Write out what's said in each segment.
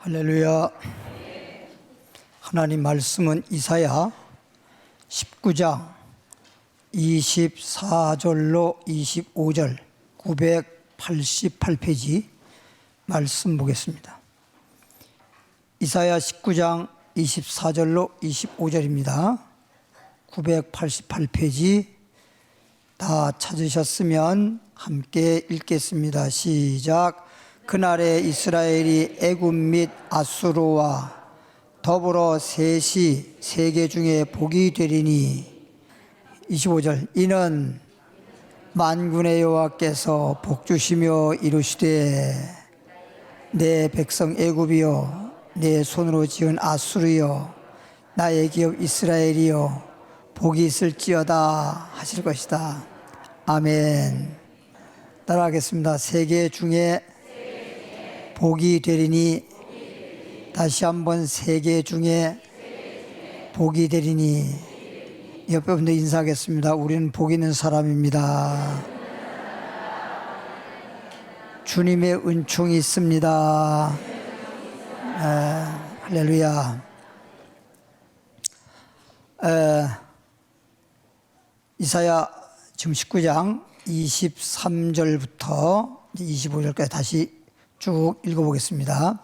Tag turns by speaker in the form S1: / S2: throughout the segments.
S1: 할렐루야. 하나님 말씀은 이사야 19장 24절로 25절 988페이지 말씀 보겠습니다. 이사야 19장 24절로 25절입니다. 988페이지 다 찾으셨으면 함께 읽겠습니다. 시작. 그날에 이스라엘이 애굽 및 아수르와 더불어 셋이 세계 중에 복이 되리니. 25절. 이는 만군의 여호와께서 복주시며 이루시되 내 백성 애굽이여 내 손으로 지은 아수르여 나의 기업 이스라엘이여 복이 있을지어다 하실 것이다. 아멘. 따라하겠습니다. 세계 중에 복이 되리니. 다시 한번 세계 중에 복이 되리니. 옆에 분들 인사하겠습니다. 우리는 복 있는 사람입니다. 주님의 은총이 있습니다. 할렐루야. 이사야 지금 19장 23절부터 25절까지 다시 쭉 읽어보겠습니다.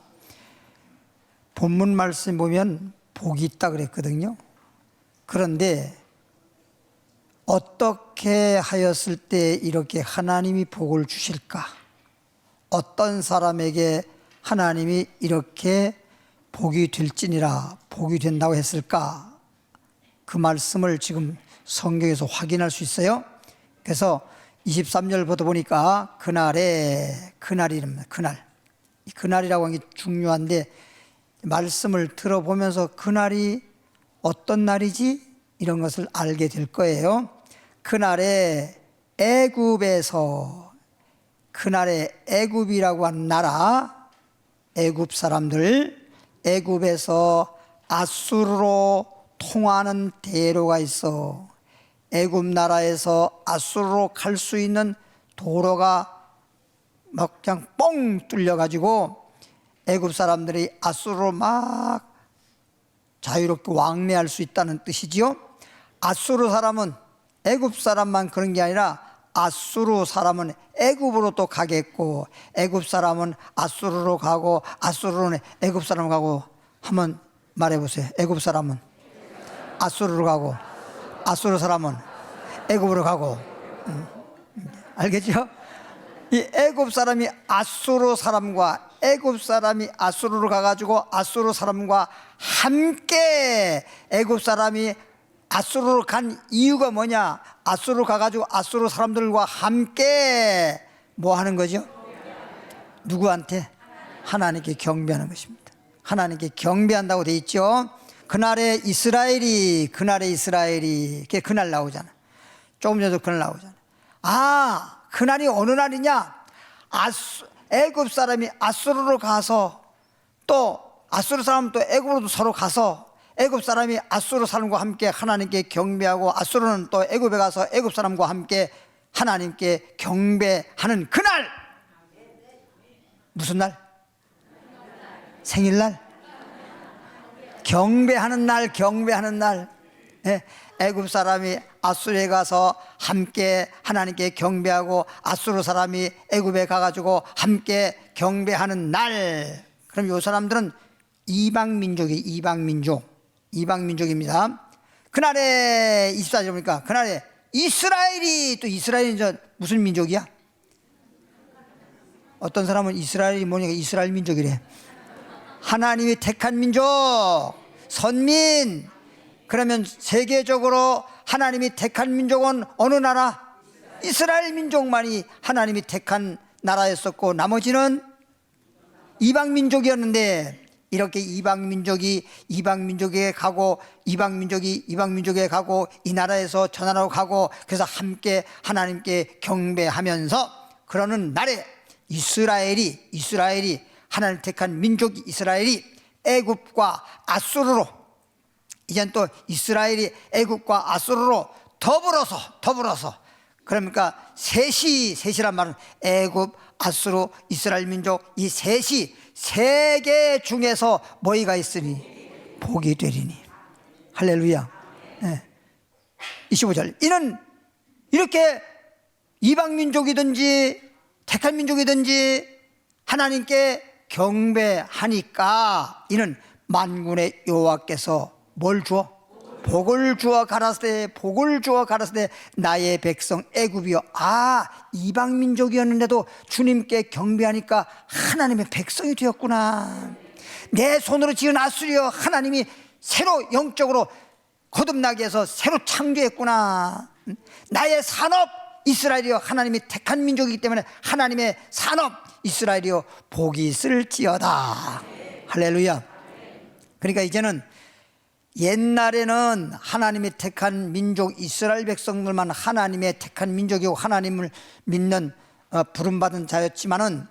S1: 본문 말씀 보면 복이 있다 그랬거든요. 그런데 어떻게 하였을 때 이렇게 하나님이 복을 주실까? 어떤 사람에게 하나님이 이렇게 복이 될지니라, 복이 된다고 했을까? 그 말씀을 지금 성경에서 확인할 수 있어요. 그래서 23절부터 보니까 그날이랍니다. 이 그날이라고 하는 게 중요한데 말씀을 들어보면서 그날이 어떤 날이지? 이런 것을 알게 될 거예요. 그날에 애굽이라고 하는 나라, 애굽 사람들, 애굽에서 아수르로 통하는 대로가 있어. 애굽 나라에서 아수르로 갈 수 있는 도로가 막 그냥 뻥 뚫려가지고 애굽 사람들이 아수르로 막 자유롭게 왕래할 수 있다는 뜻이지요. 아수르 사람은 애굽 사람만 그런 게 아니라 아수르 사람은 애굽으로 또 가겠고, 애굽 사람은 아수르로 가고, 아수르는 애굽 사람 가고. 한번 말해보세요. 애굽 사람은 아수르로 가고, 아수르 사람은 애굽으로 가고. 알겠죠? 이 애굽 사람이 아수르 사람과 애굽 사람이 아수르로 가가지고 아수르 사람과 함께 애굽 사람이 아수르로 간 이유가 뭐냐? 아수르로 가가지고 아수르 사람들과 함께 뭐 하는 거죠? 누구한테? 하나님께 경배하는 것입니다. 하나님께 경배한다고 돼 있죠. 그날에 이스라엘이 그날 나오잖아. 조금 전에도 그날 나오잖아. 아, 그날이 어느 날이냐? 애굽 사람이 아수르로 가서 또 아수르 사람은 또 애굽으로도 서로 가서 애굽 사람이 아수르 사람과 함께 하나님께 경배하고 아수르는 또 애굽에 가서 애굽 사람과 함께 하나님께 경배하는 그날. 무슨 날? 생일날? 경배하는 날. 애굽 사람이 아수르에 가서 함께 하나님께 경배하고 아수르 사람이 애굽에 가가지고 함께 경배하는 날. 그럼 이 사람들은 이방민족입니다. 그날에 24절 보니까 그날에 이스라엘이 무슨 민족이야? 어떤 사람은 이스라엘이 뭐냐고 이스라엘 민족이래. 하나님이 택한 민족, 선민. 그러면 세계적으로 하나님이 택한 민족은 어느 나라? 이스라엘 민족만이 하나님이 택한 나라였었고 나머지는 이방 민족이었는데, 이렇게 이방 민족에 가고 이방 민족에 가고 이 나라에서 저 나라로 가고 그래서 함께 하나님께 경배하면서 그러는 날에 이스라엘이 하나님 택한 민족 이스라엘이 애굽과 아수르로, 이젠 또 이스라엘이 애굽과 아수르로 더불어서 그러니까 셋이란 말은 애굽, 아수르, 이스라엘 민족 이 셋이 세 개 중에서 뭐가 있으니 복이 되리니. 할렐루야. 네. 25절. 이는 이렇게 이방민족이든지 택한 민족이든지 하나님께 경배하니까 이는 만군의 여호와께서 뭘 주어? 복을 주어 가라사대, 복을 주어 가라사대 나의 백성 애굽이여. 이방 민족이었는데도 주님께 경배하니까 하나님의 백성이 되었구나. 내 손으로 지은 아수리여, 하나님이 새로 영적으로 거듭나게 해서 새로 창조했구나. 나의 산업 이스라엘이여, 하나님이 택한 민족이기 때문에 하나님의 산업 이스라엘이여 복이 있을지어다. 할렐루야. 그러니까 이제는 옛날에는 하나님이 택한 민족 이스라엘 백성들만 하나님의 택한 민족이고 하나님을 믿는 부름받은 자였지만은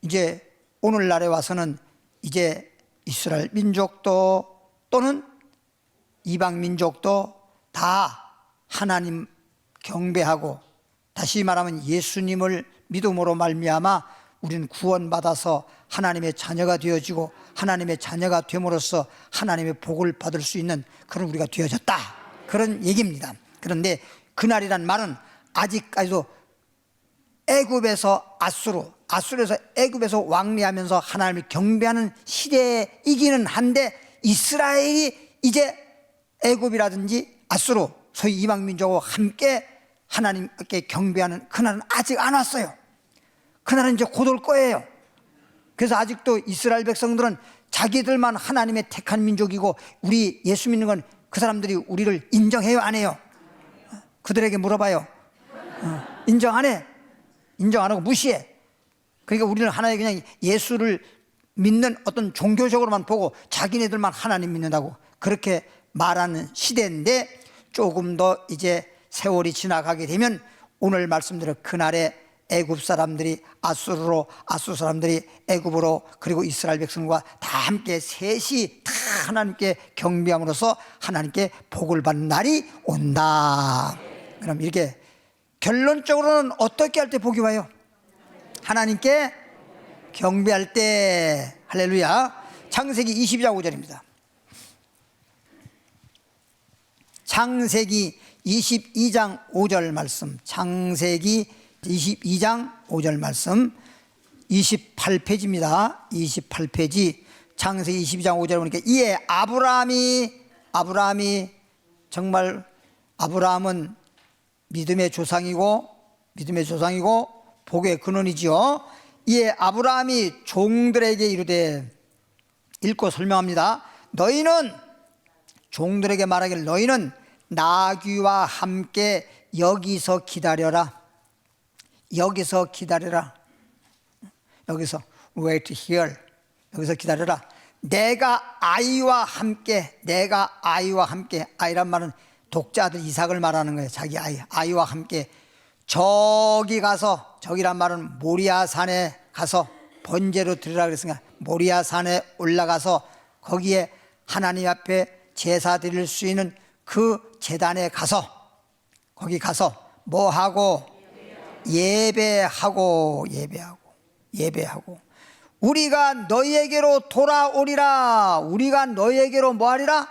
S1: 이제 오늘날에 와서는 이제 이스라엘 민족도 또는 이방 민족도 다 하나님 경배하고, 다시 말하면 예수님을 믿음으로 말미암아 우리는 구원받아서 하나님의 자녀가 되어지고 하나님의 자녀가 됨으로써 하나님의 복을 받을 수 있는 그런 우리가 되어졌다, 그런 얘기입니다. 그런데 그날이란 말은 아직까지도 애굽에서 아수르에서 애굽에서 왕래하면서 하나님을 경배하는 시대이기는 한데, 이스라엘이 이제 애굽이라든지 아수르 소위 이방 민족과 함께 하나님께 경배하는 그날은 아직 안 왔어요. 그날은 이제 곧 올 거예요. 그래서 아직도 이스라엘 백성들은 자기들만 하나님의 택한 민족이고 우리 예수 믿는 건 그 사람들이 우리를 인정해요, 안 해요? 그들에게 물어봐요. 인정 안 해? 인정 안 하고 무시해. 그러니까 우리는 하나의 그냥 예수를 믿는 어떤 종교적으로만 보고 자기네들만 하나님 믿는다고 그렇게 말하는 시대인데, 조금 더 이제 세월이 지나가게 되면 오늘 말씀대로 그날에 애굽 사람들이 아수르 사람들이 애굽으로, 그리고 이스라엘 백성과 다 함께 셋이 다 하나님께 경배함으로써 하나님께 복을 받는 날이 온다. 그럼 이렇게 결론적으로는 어떻게 할 때 복이 와요? 하나님께 경배할 때. 할렐루야. 창세기 22장 5절입니다. 창세기 22장 5절 말씀. 창세기 22장 5절 말씀 28페이지입니다. 28페이지 창세기 22장 5절 보니까 이에 아브라함이 정말 아브라함은 믿음의 조상이고 복의 근원이지요. 이에 아브라함이 종들에게 이르되, 읽고 설명합니다. 너희는, 종들에게 말하기를 너희는 나귀와 함께 여기서 기다려라. 여기서 wait here. 여기서 기다려라. 내가 아이와 함께, 아이란 말은 독자들 이삭을 말하는 거예요. 자기 아이와 함께 저기 가서, 저기란 말은 모리아산에 가서 번제로 드리라 그랬으니까 모리아산에 올라가서 거기에 하나님 앞에 제사 드릴 수 있는 그 제단에 가서, 거기 가서 뭐 하고? 예배하고 우리가 너희에게로 돌아오리라. 우리가 너희에게로 뭐하리라?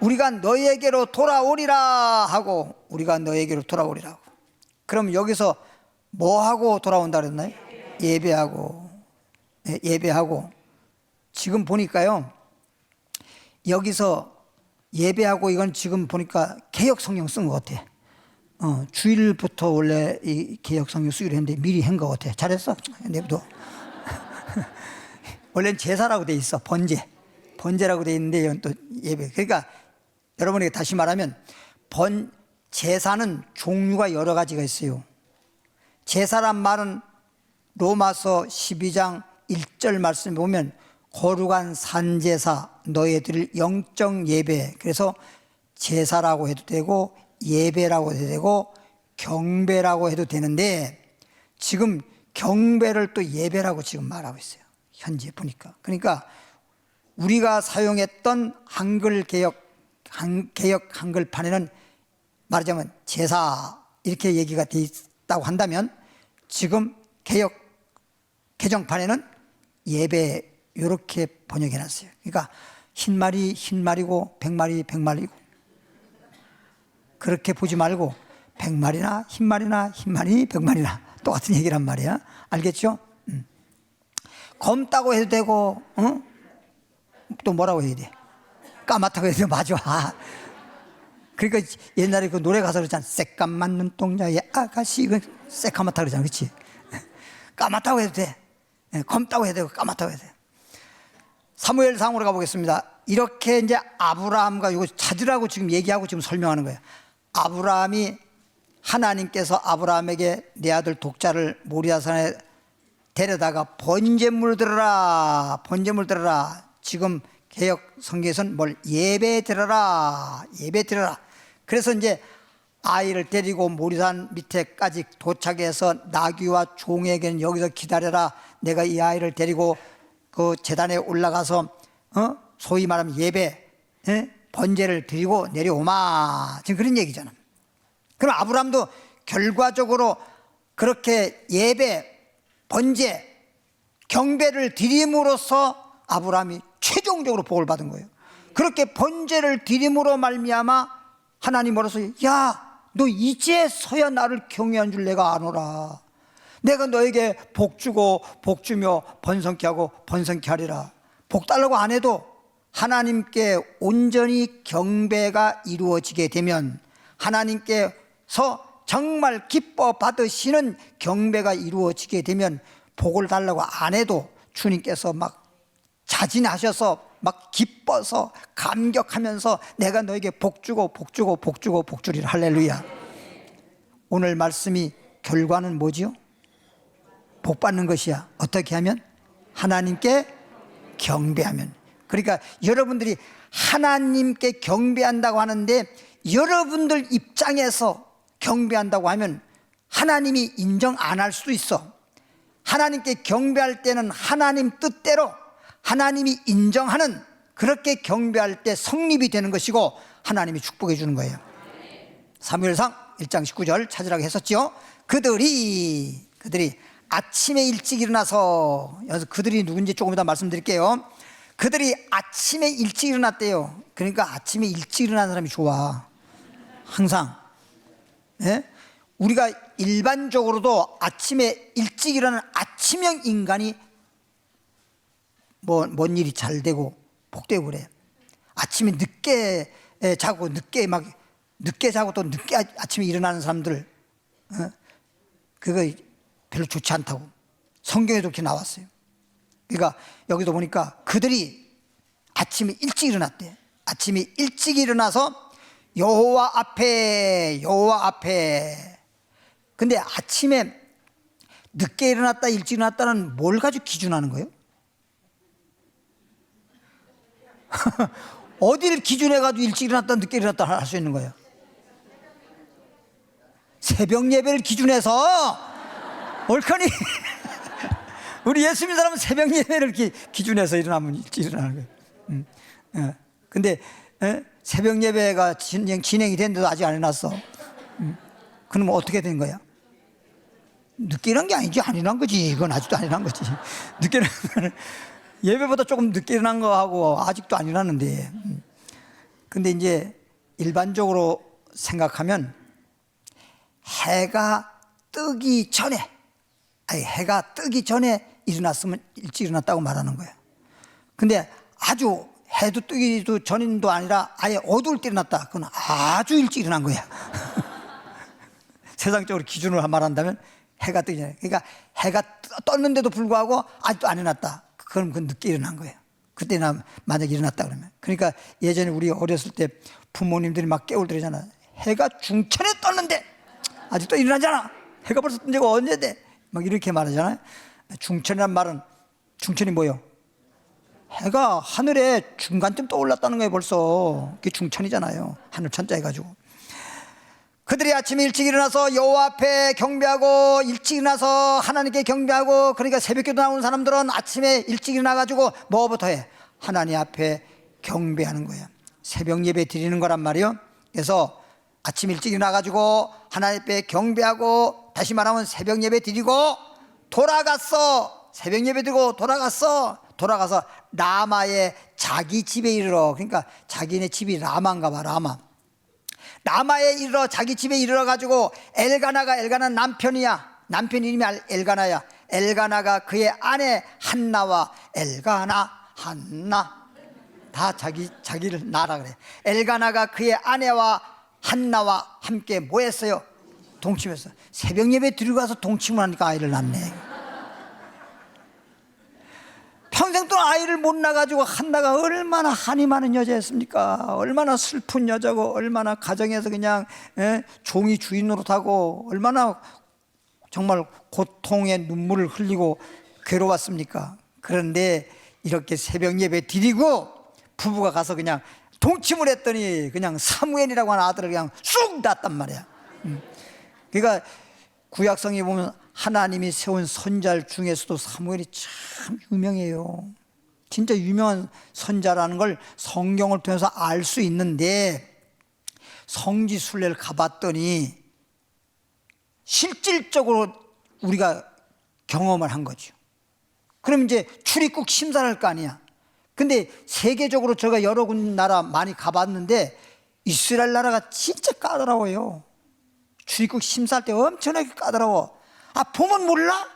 S1: 우리가 너희에게로 돌아오리라 하고, 우리가 너희에게로 돌아오리라. 그럼 여기서 뭐하고 돌아온다 그랬나요? 예배하고. 지금 보니까요, 여기서 예배하고, 이건 지금 보니까 개역 성경 쓴 것 같아. 주일부터 원래 이 개역 성경 쓰기로 했는데 미리 한 것 같아. 잘했어. 내부도. 원래는 제사라고 돼 있어. 번제라고 돼 있는데 이건 또 예배. 그러니까 여러분에게 다시 말하면 제사는 종류가 여러 가지가 있어요. 제사란 말은 로마서 12장 1절 말씀에 보면 거룩한 산제사 너희들 영적 예배, 그래서 제사라고 해도 되고 예배라고 해도 되고 경배라고 해도 되는데, 지금 경배를 또 예배라고 지금 말하고 있어요, 현재 보니까. 그러니까 우리가 사용했던 한글 개역 한글판에는 말하자면 제사 이렇게 얘기가 돼 있다고 한다면, 지금 개정판에는 예배 이렇게 번역해 놨어요. 그러니까 흰말이 흰말이고 백말이 백말이고, 그렇게 보지 말고 백말이나 흰말이나 흰말이 백말이나 똑같은 얘기란 말이야. 알겠죠? 검다고 해도 되고, 또 뭐라고 해야 돼? 까맣다고 해도 맞아. 그러니까 옛날에 그 노래 가사 그러잖아. 새까만 눈동자의 아가씨, 그 새까맣다 그러잖아. 그렇지? 까맣다고 해도 돼. 검다고 해도 되고 까맣다고 해도 돼. 사무엘상으로 가보겠습니다. 이렇게 이제 아브라함과 이거 찾으라고 지금 얘기하고 지금 설명하는 거예요. 아브라함이, 하나님께서 아브라함에게 내 아들 독자를 모리아산에 데려다가 번제물 들어라, 번제물 들어라. 지금 개역 성경에서는 뭘 예배 드려라, 예배 드려라. 그래서 이제 아이를 데리고 모리산 밑에까지 도착해서 나귀와 종에게는 여기서 기다려라. 내가 이 아이를 데리고 그 제단에 올라가서 소위 말하면 예배, 번제를 드리고 내려오마. 지금 그런 얘기잖아. 그럼 아브라함도 결과적으로 그렇게 예배, 번제, 경배를 드림으로써 아브라함이 최종적으로 복을 받은 거예요. 그렇게 번제를 드림으로 말미암아 하나님으로서, 야, 너 이제서야 나를 경외한 줄 내가 아노라. 내가 너에게 복 주고 복 주며 번성케 하고 번성케 하리라. 복 달라고 안 해도 하나님께 온전히 경배가 이루어지게 되면, 하나님께서 정말 기뻐 받으시는 경배가 이루어지게 되면, 복을 달라고 안 해도 주님께서 막 자진하셔서 막 기뻐서 감격하면서 내가 너에게 복 주고 복 주고 복 주고 복 주리라. 할렐루야. 오늘 말씀이 결과는 뭐지요? 복 받는 것이야. 어떻게 하면? 하나님께 경배하면. 그러니까 여러분들이 하나님께 경배한다고 하는데, 여러분들 입장에서 경배한다고 하면 하나님이 인정 안 할 수도 있어. 하나님께 경배할 때는 하나님 뜻대로 하나님이 인정하는, 그렇게 경배할 때 성립이 되는 것이고 하나님이 축복해 주는 거예요. 사무엘상 1장 19절 찾으라고 했었죠. 그들이 아침에 일찍 일어나서, 여기서 그들이 누군지 조금 이따 말씀드릴게요. 그들이 아침에 일찍 일어났대요. 그러니까 아침에 일찍 일어나는 사람이 좋아. 항상. 예? 우리가 일반적으로도 아침에 일찍 일어나는 아침형 인간이 뭔 일이 잘 되고 복되고 그래. 아침에 늦게 자고 늦게 자고 또 늦게 아침에 일어나는 사람들, 그거 별로 좋지 않다고 성경에도 그렇게 나왔어요. 그러니까 여기도 보니까 그들이 아침에 일찍 일어났대. 아침에 일찍 일어나서 여호와 앞에. 근데 아침에 늦게 일어났다 일찍 일어났다는 뭘 가지고 기준하는 거예요? 어디를 기준해가지고 일찍 일어났다 늦게 일어났다 할 수 있는 거예요? 새벽 예배를 기준해서 옳거니. 우리 예수 믿는 사람은 새벽 예배를 기준해서 일어나면 일찍 일어나는 거예요. 근데 새벽 예배가 진행이 됐는데도 아직 안 해놨어. 그럼 어떻게 된 거야? 늦게 일어난 게 아니지. 안 일어난 거지. 이건 아직도 안 일어난 거지. 늦게 일어나면 예배보다 조금 늦게 일어난 거하고 아직도 안 일어났는데. 근데 이제 일반적으로 생각하면 해가 뜨기 전에 일어났으면 일찍 일어났다고 말하는 거예요. 근데 아주 해도 뜨기도 전인도 아니라 아예 어두울 때 일어났다. 그건 아주 일찍 일어난 거야. 세상적으로 기준으로 말한다면 해가 뜨기 전에. 그러니까 해가 떴는데도 불구하고 아직도 안 일어났다. 그럼 그건 늦게 일어난 거예요. 그때나 만약에 일어났다 그러면. 그러니까 예전에 우리 어렸을 때 부모님들이 막 깨울더라잖아. 해가 중천에 떴는데 아직도 일어나잖아. 해가 벌써 뜬 지가 언제인데? 막 이렇게 말하잖아요. 중천이란 말은, 중천이 뭐예요? 해가 하늘에 중간쯤 떠올랐다는 거예요. 벌써 그게 중천이잖아요. 하늘 천자 해가지고. 그들이 아침에 일찍 일어나서 여호와 앞에 경배하고, 일찍 일어나서 하나님께 경배하고. 그러니까 새벽기도 나오는 사람들은 아침에 일찍 일어나가지고 뭐부터 해? 하나님 앞에 경배하는 거예요. 새벽 예배 드리는 거란 말이에요. 그래서 아침 일찍 일어나가지고 하나님 앞에 경배하고, 다시 말하면 새벽 예배 드리고 돌아갔어. 새벽 예배 드리고 돌아갔어. 돌아가서 라마의 자기 집에 이르러, 그러니까 자기네 집이 라마인가 봐. 라마에 이르러 자기 집에 이르러 가지고 엘가나 남편이야. 남편 이름이 엘가나야. 엘가나가 그의 아내 한나와 엘가나 한나 다 자기를 나라 그래. 엘가나가 그의 아내와 한나와 함께 뭐 했어요? 동침했어. 새벽 예배 드리고 가서 동침을 하니까 아이를 낳네. 평생 동안 아이를 못 낳아가지고 한나가 얼마나 한이 많은 여자였습니까? 얼마나 슬픈 여자고, 얼마나 가정에서 그냥 종이 주인 노릇하고, 얼마나 정말 고통의 눈물을 흘리고 괴로웠습니까? 그런데 이렇게 새벽 예배 드리고 부부가 가서 그냥 동침을 했더니 그냥 사무엘이라고 하는 아들을 그냥 쑥 낳았단 말이야. 그러니까 구약성에 보면 하나님이 세운 선자 중에서도 사무엘이 참 유명해요. 진짜 유명한 선자라는 걸 성경을 통해서 알 수 있는데, 성지순례를 가봤더니 실질적으로 우리가 경험을 한 거죠. 그럼 이제 출입국 심사를 할 거 아니야. 근데 세계적으로 제가 여러 군 나라 많이 가봤는데 이스라엘 나라가 진짜 까다로워요. 출입국 심사할 때 엄청나게 까다로워. 보면 몰라?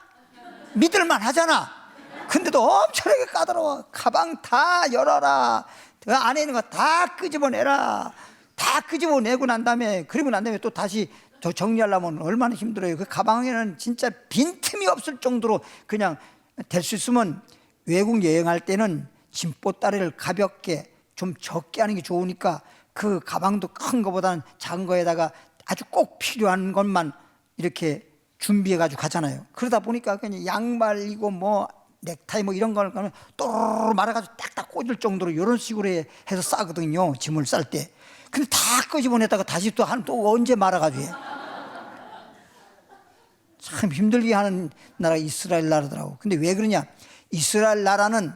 S1: 믿을만 하잖아. 근데도 엄청나게 까다로워. 가방 다 열어라. 그 안에 있는 거 다 끄집어내라. 다 끄집어내고 난 다음에, 그리고 난 다음에 또 다시 정리하려면 얼마나 힘들어요. 그 가방에는 진짜 빈틈이 없을 정도로 그냥 될 수 있으면 외국 여행할 때는 짐보따리를 가볍게 좀 적게 하는 게 좋으니까 그 가방도 큰 거보다는 작은 거에다가 아주 꼭 필요한 것만 이렇게 준비해 가지고 가잖아요. 그러다 보니까 그냥 양말이고 뭐 넥타이 뭐 이런 걸 또르르 말아가지고 딱딱 꽂을 정도로 이런 식으로 해서 싸거든요, 짐을 쌀 때. 근데 다 끄집어냈다가 다시 또 언제 말아가지고 해. 참 힘들게 하는 나라가 이스라엘 나라더라고. 근데 왜 그러냐? 이스라엘 나라를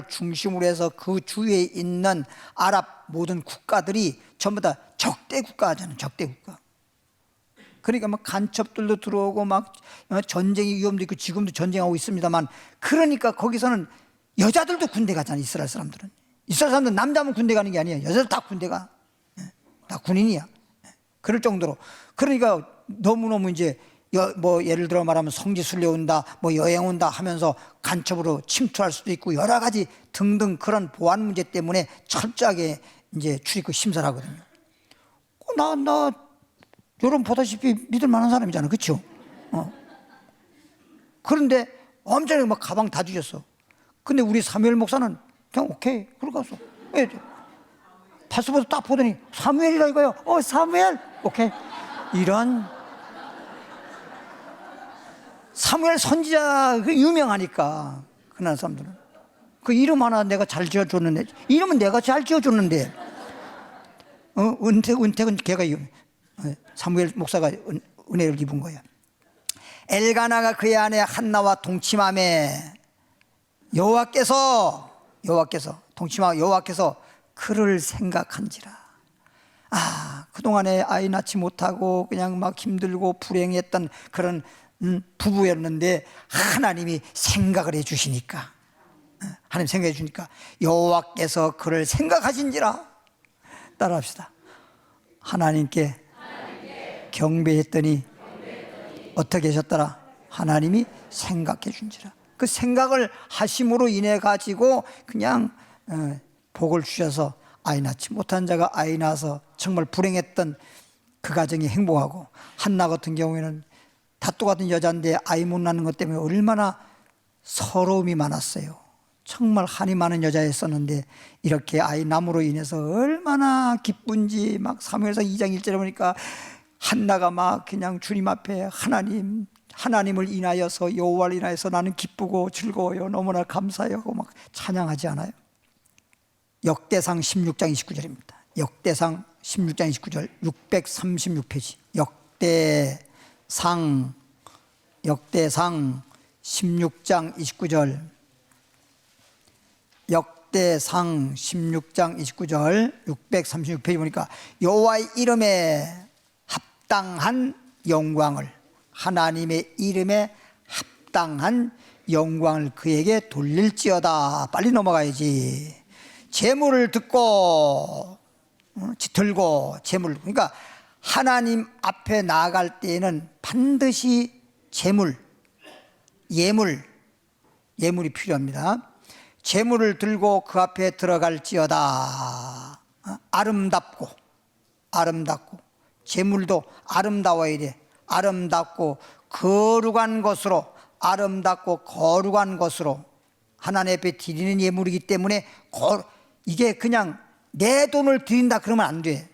S1: 중심으로 해서 그 주위에 있는 아랍 모든 국가들이 전부 다 적대 국가잖아요. 적대 국가. 그러니까 막 간첩들도 들어오고 막 전쟁의 위험도 있고, 지금도 전쟁하고 있습니다만, 그러니까 거기서는 여자들도 군대 가잖아요. 이스라엘 사람들은 남자면 군대 가는 게 아니에요. 여자들 다 군대 가. 다 군인이야. 그럴 정도로. 그러니까 너무너무 이제 뭐 예를 들어 말하면 성지순례 온다, 뭐 여행 온다 하면서 간첩으로 침투할 수도 있고, 여러 가지 등등 그런 보안 문제 때문에 철저하게 이제 출입국 심사를 하거든요. 나 여러분 보다시피 믿을 만한 사람이잖아, 그렇죠? 그런데 엄청나게 막 가방 다 주셨어. 근데 우리 사무엘 목사는 그냥 오케이 그러고 갔어. 파스포드 딱 보더니 사무엘이라 이거요. 사무엘 오케이. 이런 사무엘 선지자 유명하니까 그 나라 사람들은 그 이름 하나 내가 잘 지어줬는데, 이름은 내가 잘 지어줬는데 은택은 걔가 사무엘 목사가 은혜를 입은 거야. 엘가나가 그의 아내 한나와 동침하매 여호와께서 그를 생각한지라. 그동안에 아이 낳지 못하고 그냥 막 힘들고 불행했던 그런 부부였는데 하나님이 생각을 해 주시니까, 여호와께서 그를 생각하신지라. 따라합시다. 하나님께 경배했더니 어떻게 하셨더라? 하나님이 생각해 준지라. 그 생각을 하심으로 인해 가지고 그냥 복을 주셔서 아이 낳지 못한 자가 아이 낳아서 정말 불행했던 그 가정이 행복하고, 한나 같은 경우에는 다또 같은 여자인데 아이 못 낳는 것 때문에 얼마나 서러움이 많았어요. 정말 한이 많은 여자였었는데 이렇게 아이 남으로 인해서 얼마나 기쁜지, 막 사무엘서 2장 1절에 보니까 한나가 막 그냥 주님 앞에 하나님을 인하여서, 여호와를 인하여서 나는 기쁘고 즐거워요, 너무나 감사해요 하고 막 찬양하지 않아요? 역대상 16장 29절입니다. 역대상 16장 29절 636페이지. 역대상 16장 29절. 역대상 16장 29절 636페이지 보니까 여호와의 이름에 합당한 영광을, 하나님의 이름에 합당한 영광을 그에게 돌릴지어다. 빨리 넘어가야지. 재물을 들고 재물, 그러니까 하나님 앞에 나아갈 때에는 반드시 예물이 필요합니다. 재물을 들고 그 앞에 들어갈지어다. 아름답고 재물도 아름다워야 돼. 아름답고 거룩한 것으로, 하나님 앞에 드리는 예물이기 때문에 이게 그냥 내 돈을 드린다 그러면 안 돼.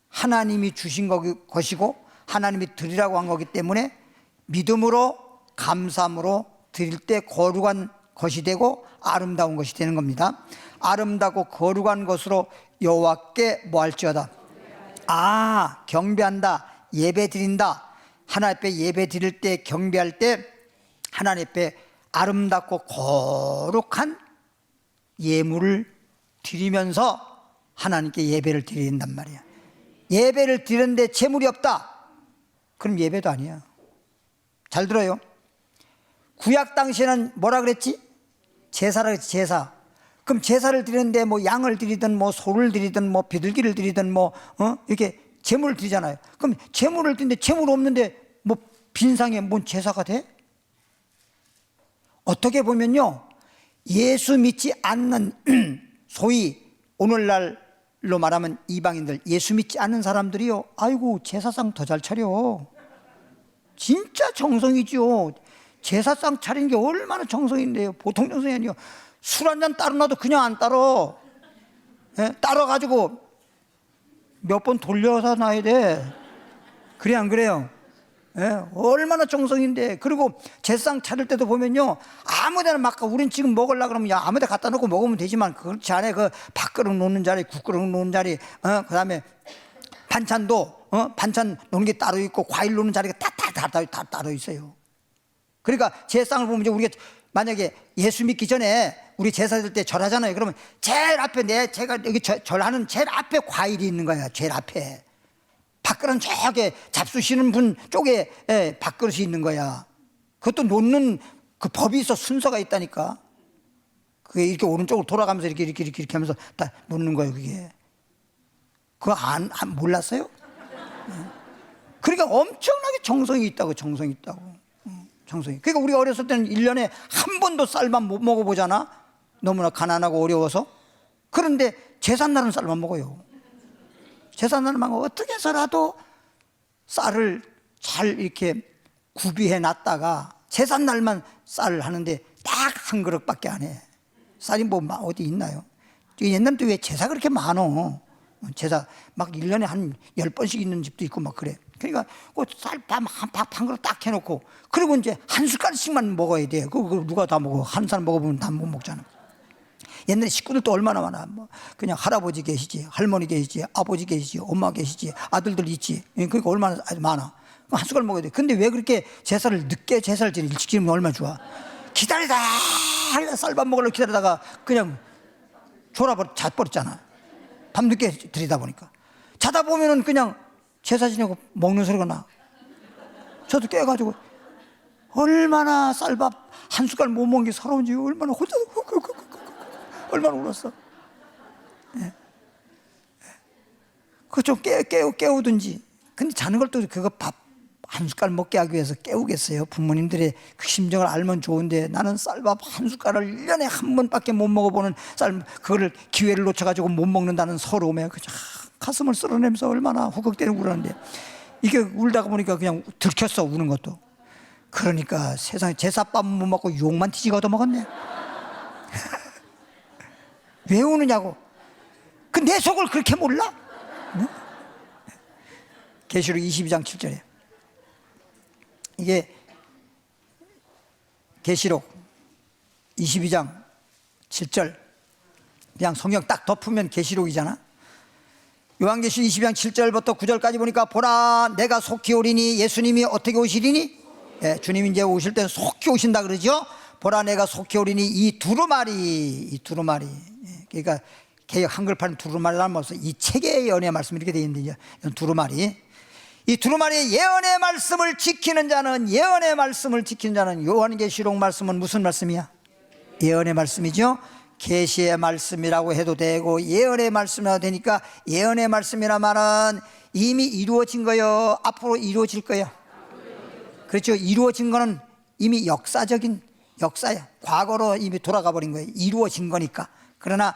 S1: 하나님이 주신 것이고 하나님이 드리라고 한 거기 때문에 믿음으로 감사함으로 드릴 때 거룩한 것이 되고 아름다운 것이 되는 겁니다. 아름답고 거룩한 것으로 여호와께 뭐 할지어다. 경배한다, 예배 드린다. 하나님 앞에 예배 드릴 때, 경배할 때 하나님 앞에 아름답고 거룩한 예물을 드리면서 하나님께 예배를 드린단 말이야. 예배를 드리는데 재물이 없다, 그럼 예배도 아니야. 잘 들어요. 구약 당시에는 뭐라 그랬지? 제사라 그랬지, 제사. 그럼 제사를 드리는데 뭐 양을 드리든 뭐 소를 드리든 뭐 비둘기를 드리든 이렇게 제물을 드리잖아요. 그럼 제물을 드리는데 제물 없는데 뭐 빈상에 뭔 제사가 돼? 어떻게 보면요, 예수 믿지 않는 소위 오늘날로 말하면 이방인들, 예수 믿지 않는 사람들이요, 아이고 제사상 더 잘 차려. 진짜 정성이죠. 제사상 차리는 게 얼마나 정성인데요. 보통 정성이 아니에요. 술 한 잔 따로 놔도 그냥 안 따로, 따라가지고 몇 번 돌려서 놔야 돼. 그래 안 그래요? 얼마나 정성인데. 그리고 제사상 차릴 때도 보면요, 아무데나 막 우린 지금 먹으려고 그러면 아무데 갖다 놓고 먹으면 되지만 그렇지 않아요. 그 밥그릇 놓는 자리, 국그릇 놓는 자리, 그 다음에 반찬도 반찬 놓는 게 따로 있고 과일 놓는 자리가 다 따로 있어요. 그러니까 제사상을 보면 이제 우리가 만약에 예수 믿기 전에 우리 제사 드릴 때 절하잖아요. 그러면 제일 앞에 제가 여기 절하는 제일 앞에 과일이 있는 거야. 제일 앞에. 밥그릇은 저게 잡수시는 분 쪽에 밥그릇이 있는 거야. 그것도 놓는 그 법이 있어. 순서가 있다니까. 그게 이렇게 오른쪽으로 돌아가면서 이렇게 하면서 다 놓는 거예요. 그게. 그거 몰랐어요? 그러니까 엄청나게 정성이 있다고. 정성이. 그러니까 우리가 어렸을 때는 1년에 한 번도 쌀만 못 먹어보잖아. 너무나 가난하고 어려워서. 그런데 제삿날은 쌀만 먹어요. 제삿날만 어떻게 해서라도 쌀을 잘 이렇게 구비해 놨다가 제삿날만 쌀을 하는데 딱 한 그릇밖에 안 해. 쌀이 뭐 어디 있나요? 옛날에 왜 제사 그렇게 많어? 제사 막 1년에 한 10번씩 있는 집도 있고 막 그래. 그러니까 그 쌀밥 한 그릇 딱 해놓고, 그리고 이제 한 숟갈씩만 먹어야 돼. 그거 누가 다 먹어? 한 사람 먹어보면 다 못 먹잖아. 옛날에 식구들도 얼마나 많아. 뭐 그냥 할아버지 계시지, 할머니 계시지, 아버지 계시지, 엄마 계시지, 아들들 있지. 그러니까 얼마나 많아. 한 숟갈 먹어야 돼. 근데 왜 그렇게 제사를 늦게 제사를 지내? 일찍 지내면 얼마나 좋아. 기다리다 쌀밥 먹으려고 기다리다가 그냥 자버렸잖아. 밤늦게 들이다 보니까. 자다 보면은 그냥 제사 지내고 먹는 소리가 나. 저도 깨가지고 얼마나 쌀밥 한 숟갈 못 먹은 게 서러운지 얼마나 얼마나 울었어. 그거 좀 깨우든지. 근데 자는 걸 또 그거 밥 한 숟갈 먹게 하기 위해서 깨우겠어요? 부모님들의 그 심정을 알면 좋은데, 나는 쌀밥 한 숟갈을 1년에 한 번밖에 못 먹어보는 그거를 기회를 놓쳐가지고 못 먹는다는 서러움에 가슴을 쓸어내면서 얼마나 후걱대는 울었는데, 이게 울다가 보니까 그냥 들켰어, 우는 것도. 그러니까 세상에 제사밥 못 먹고 욕만 뒤지고 얻어먹었네. 왜 우느냐고. 그 내 속을 그렇게 몰라? 계시록 22장 7절에 이게 계시록 22장 7절, 그냥 성경 딱 덮으면 계시록이잖아. 요한계시록 22장 7절부터 9절까지 보니까, 보라 내가 속히 오리니, 예수님이 어떻게 오시리니? 주님이 이제 오실 때는 속히 오신다 그러죠. 보라 내가 속히 오리니, 이 두루마리. 그러니까 개역 한글판 두루마리라는 말씀, 이 책의 연의 말씀 이렇게 되어 있는데, 두루마리. 이 두루마리의 예언의 말씀을 지키는 자는, 예언의 말씀을 지키는 자는, 요한계시록 말씀은 무슨 말씀이야? 예언의 말씀이죠. 계시의 말씀이라고 해도 되고 예언의 말씀이라고 되니까, 예언의 말씀이란 말은 이미 이루어진 거요, 앞으로 이루어질 거요. 그렇죠. 이루어진 거는 이미 역사적인 역사야. 과거로 이미 돌아가 버린 거예요. 이루어진 거니까. 그러나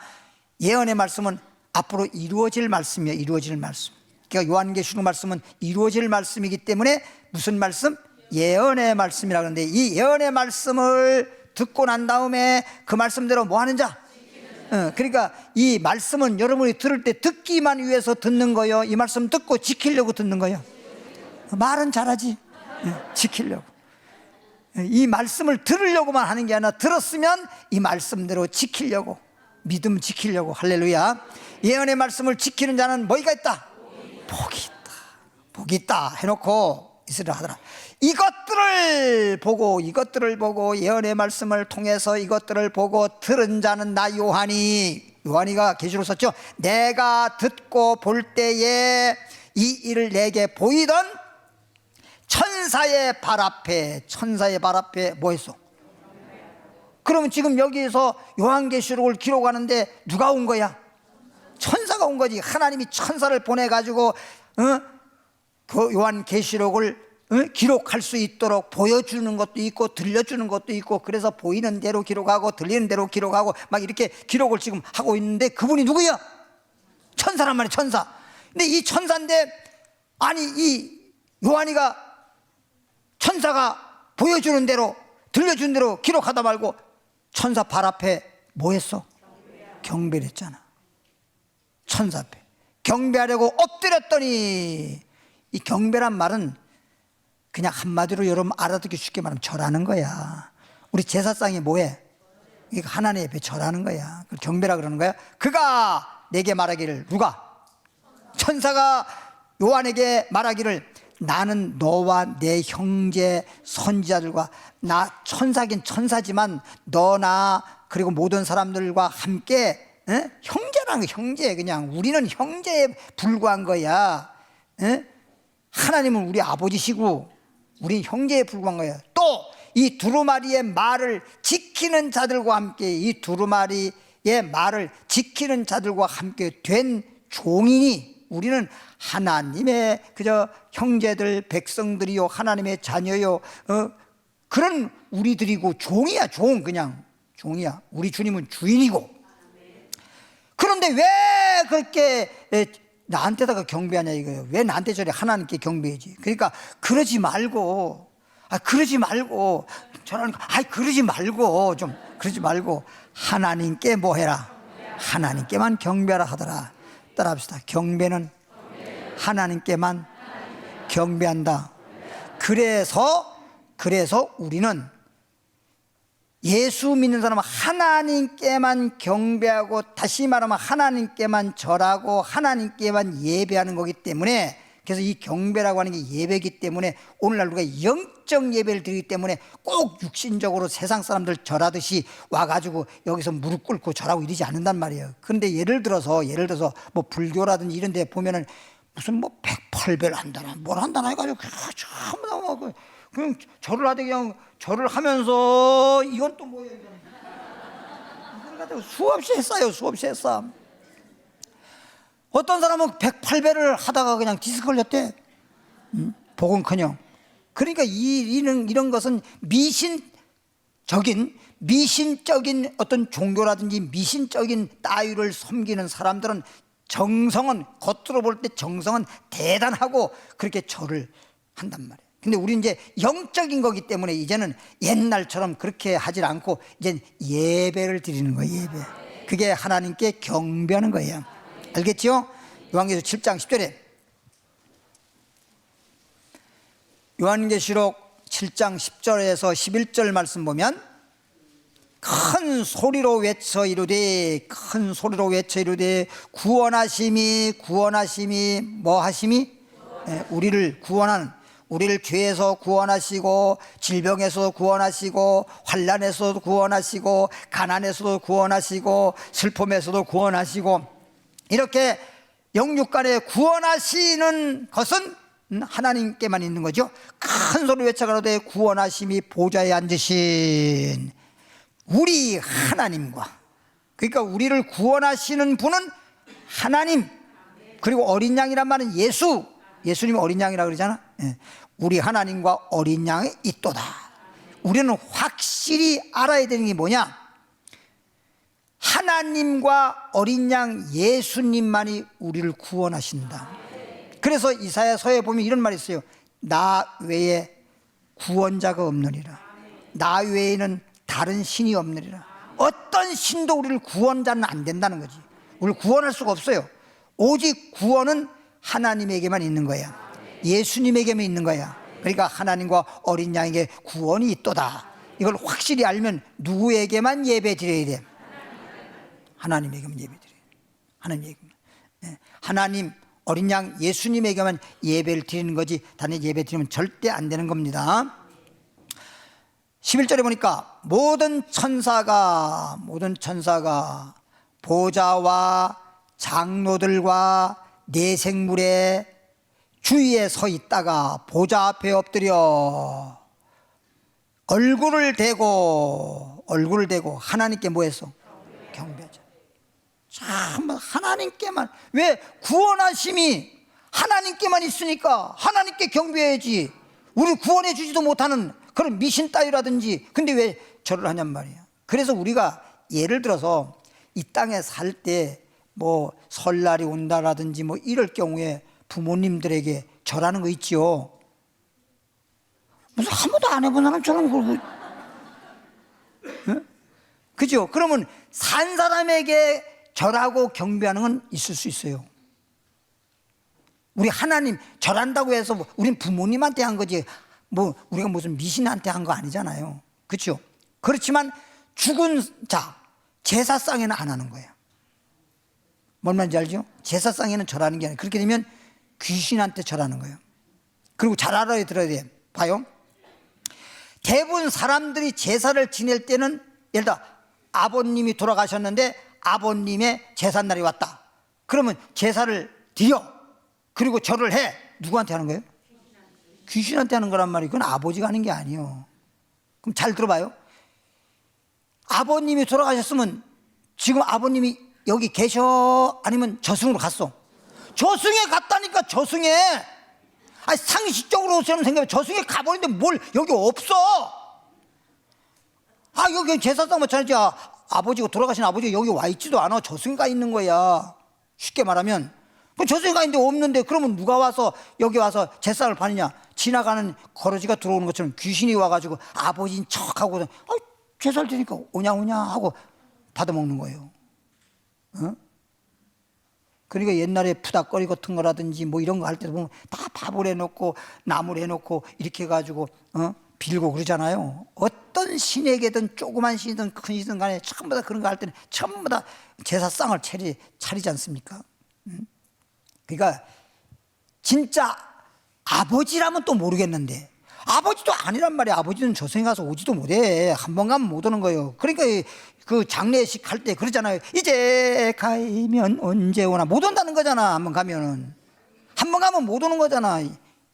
S1: 예언의 말씀은 앞으로 이루어질 말씀이에요. 이루어질 말씀. 그러니까 요한계시록 말씀은 이루어질 말씀이기 때문에 무슨 말씀? 예언의 말씀이라 그러는데, 이 예언의 말씀을 듣고 난 다음에 그 말씀대로 뭐 하는 자? 그러니까 이 말씀은 여러분이 들을 때 듣기만 위해서 듣는 거예요? 이 말씀 듣고 지키려고 듣는 거예요? 말은 잘하지, 지키려고. 이 말씀을 들으려고만 하는 게 아니라 들었으면 이 말씀대로 지키려고, 믿음 지키려고. 할렐루야. 예언의 말씀을 지키는 자는 뭐가 있다? 복이 있다. 복이 있다 해놓고 이스라엘 하더라. 이것들을 보고 예언의 말씀을 통해서 이것들을 보고 들은 자는 나 요한이가 계시록 썼죠. 내가 듣고 볼 때에 이 일을 내게 보이던 천사의 발 앞에 뭐 했어? 그러면 지금 여기에서 요한계시록을 기록하는데 누가 온 거야? 천사가 온 거지. 하나님이 천사를 보내가지고 그 요한계시록을 기록할 수 있도록 보여주는 것도 있고 들려주는 것도 있고, 그래서 보이는 대로 기록하고 들리는 대로 기록하고 막 이렇게 기록을 지금 하고 있는데, 그분이 누구야? 천사란 말이야, 천사. 근데 이 천사인데, 아니 이 요한이가 천사가 보여주는 대로 들려주는 대로 기록하다 말고 천사 발 앞에 뭐 했어? 경배를 했잖아. 천사 앞에 경배하려고 엎드렸더니, 이 경배란 말은 그냥 한마디로 여러분 알아듣기 쉽게 말하면 절하는 거야. 우리 제사상이 뭐해? 이거 하나님 앞에 절하는 거야. 경배라 그러는 거야. 그가 내게 말하기를, 누가? 천사가 요한에게 말하기를, 나는 너와 내 형제 선지자들과, 나 천사긴 천사지만 너나 그리고 모든 사람들과 함께, 형제라는 거, 형제. 그냥 우리는 형제에 불과한 거야. 하나님은 우리 아버지시고 우린 형제에 불과한 거야. 또 이 두루마리의 말을 지키는 자들과 함께, 이 두루마리의 말을 지키는 자들과 함께 된 종이니, 우리는 하나님의 그저 형제들, 백성들이요, 하나님의 자녀요, 그런 우리들이고 종이야. 그냥 종이야. 우리 주님은 주인이고. 그런데 왜 그렇게 나한테다가 경배하냐 이거예요. 왜 나한테 저래? 하나님께 경배하지. 그러니까 그러지 말고, 저는 그러지 말고 하나님께 뭐 해라? 하나님께만 경배하라 하더라. 따라합시다. 경배는 하나님께만 경배한다. 그래서 우리는 예수 믿는 사람은 하나님께만 경배하고, 다시 말하면 하나님께만 절하고 하나님께만 예배하는 거기 때문에, 그래서 이 경배라고 하는 게 예배이기 때문에, 오늘날 우리가 영적 예배를 드리기 때문에 꼭 육신적으로 세상 사람들 절하듯이 와가지고 여기서 무릎 꿇고 절하고 이러지 않는단 말이에요. 그런데 예를 들어서 뭐 불교라든지 이런 데 보면은 무슨 뭐 108배를 한다나 뭘 한다나 해가지고 그냥 절을 하되, 그냥 절을 하면서 이건 또 뭐예요? 이걸 가지고 수없이 했어. 어떤 사람은 108배를 하다가 그냥 디스크 걸렸대. 복은커녕. 그러니까 이런 것은 미신적인 어떤 종교라든지 미신적인 따위를 섬기는 사람들은 정성은, 겉으로 볼 때 정성은 대단하고 그렇게 절을 한단 말이에요. 근데 우리 이제 영적인 거기 때문에 이제는 옛날처럼 그렇게 하질 않고 이제 예배를 드리는 거예요. 예배. 그게 하나님께 경배하는 거예요. 알겠죠? 요한계시록 7장 10절에, 요한계시록 7장 10절에서 11절 말씀 보면, 큰 소리로 외쳐 이르되 구원하심이 뭐 하심이? 우리를 죄에서 구원하시고, 질병에서도 구원하시고, 환난에서도 구원하시고, 가난에서도 구원하시고, 슬픔에서도 구원하시고, 이렇게 영육간에 구원하시는 것은 하나님께만 있는 거죠. 큰 소리 외쳐가로되 구원하심이 보좌에 앉으신 우리 하나님과, 그러니까 우리를 구원하시는 분은 하나님, 그리고 어린 양이란 말은 예수님이 어린 양이라고 그러잖아. 우리 하나님과 어린 양이 있도다. 우리는 확실히 알아야 되는 게 뭐냐? 하나님과 어린 양 예수님만이 우리를 구원하신다. 그래서 이사야서에 보면 이런 말이 있어요. 나 외에 구원자가 없느니라. 나 외에는 다른 신이 없느니라. 어떤 신도 우리를 구원자는 안 된다는 거지. 우리를 구원할 수가 없어요. 오직 구원은 하나님에게만 있는 거야. 예수님에게만 있는 거야. 그러니까 하나님과 어린 양에게 구원이 있도다. 이걸 확실히 알면 누구에게만 예배 드려야 돼? 하나님에게만 예배 드려야 돼. 하나님에게만. 하나님, 어린 양 예수님에게만 예배를 드리는 거지 다른 예배 드리면 절대 안 되는 겁니다. 11절에 보니까 모든 천사가 보좌와 장로들과 내생물의 주위에 서 있다가 보좌 앞에 엎드려 얼굴을 대고 하나님께 뭐 했어? 경배하자. 참, 하나님께만, 왜? 구원하심이 하나님께만 있으니까 하나님께 경배해야지. 우리 구원해 주지도 못하는 그런 미신 따위라든지, 근데 왜 절을 하냔 말이야. 그래서 우리가 예를 들어서 이 땅에 살 때 뭐 설날이 온다라든지 뭐 이럴 경우에 부모님들에게 절하는 거 있지요. 무슨 한 번도 안 해본 사람 저런 걸, 응? 그죠? 그러면 산 사람에게 절하고 경배하는 건 있을 수 있어요. 우리 하나님 절한다고 해서 뭐 우린 부모님한테 한 거지 뭐 우리가 무슨 미신한테 한 거 아니잖아요. 그렇죠? 그렇지만 죽은 자 제사상에는 안 하는 거예요. 뭔 말인지 알죠? 제사상에는 절하는 게 아니라 그렇게 되면 귀신한테 절하는 거예요. 그리고 잘 알아야 들어야 돼. 봐요. 대부분 사람들이 제사를 지낼 때는 예를 들어 아버님이 돌아가셨는데 아버님의 제삿날이 왔다. 그러면 제사를 드려. 그리고 절을 해. 누구한테 하는 거예요? 귀신한테 하는 거란 말이에요. 그건 아버지가 하는 게 아니에요. 그럼 잘 들어봐요. 아버님이 돌아가셨으면 지금 아버님이 여기 계셔? 아니면 저승으로 갔어? 저승에 갔다니까. 저승에. 아니, 상식적으로 저는 생각해. 저승에 가버리는데 뭘 여기 없어. 아, 여기 제사상 마찬가지. 아버지가 돌아가신 아버지가 여기 와 있지도 않아. 저승에 가 있는 거야. 쉽게 말하면 그 저승에 가 있는데 없는데 그러면 누가 와서 여기 와서 제사를 받느냐? 지나가는 거러지가 들어오는 것처럼 귀신이 와가지고 아버지인 척하고 제사를 드리니까 오냐 하고 받아먹는 거예요. 어? 그러니까 옛날에 푸닥거리 같은 거라든지 뭐 이런 거 할 때도 보면 다 밥을 해놓고 나물 해놓고 이렇게 해가지고 빌고 그러잖아요. 어떤 신에게든 조그만 신이든 큰 신이든 간에 전부 다 그런 거 할 때는 전부 다 제사상을 차리지 않습니까? 그러니까 진짜 아버지라면 또 모르겠는데 아버지도 아니란 말이야. 아버지는 저승에 가서 오지도 못해. 한 번 가면 못 오는 거예요. 그러니까 그 장례식 할 때 그러잖아요. 이제 가면 언제 오나. 못 온다는 거잖아. 한 번 가면은. 한 번 가면 못 오는 거잖아.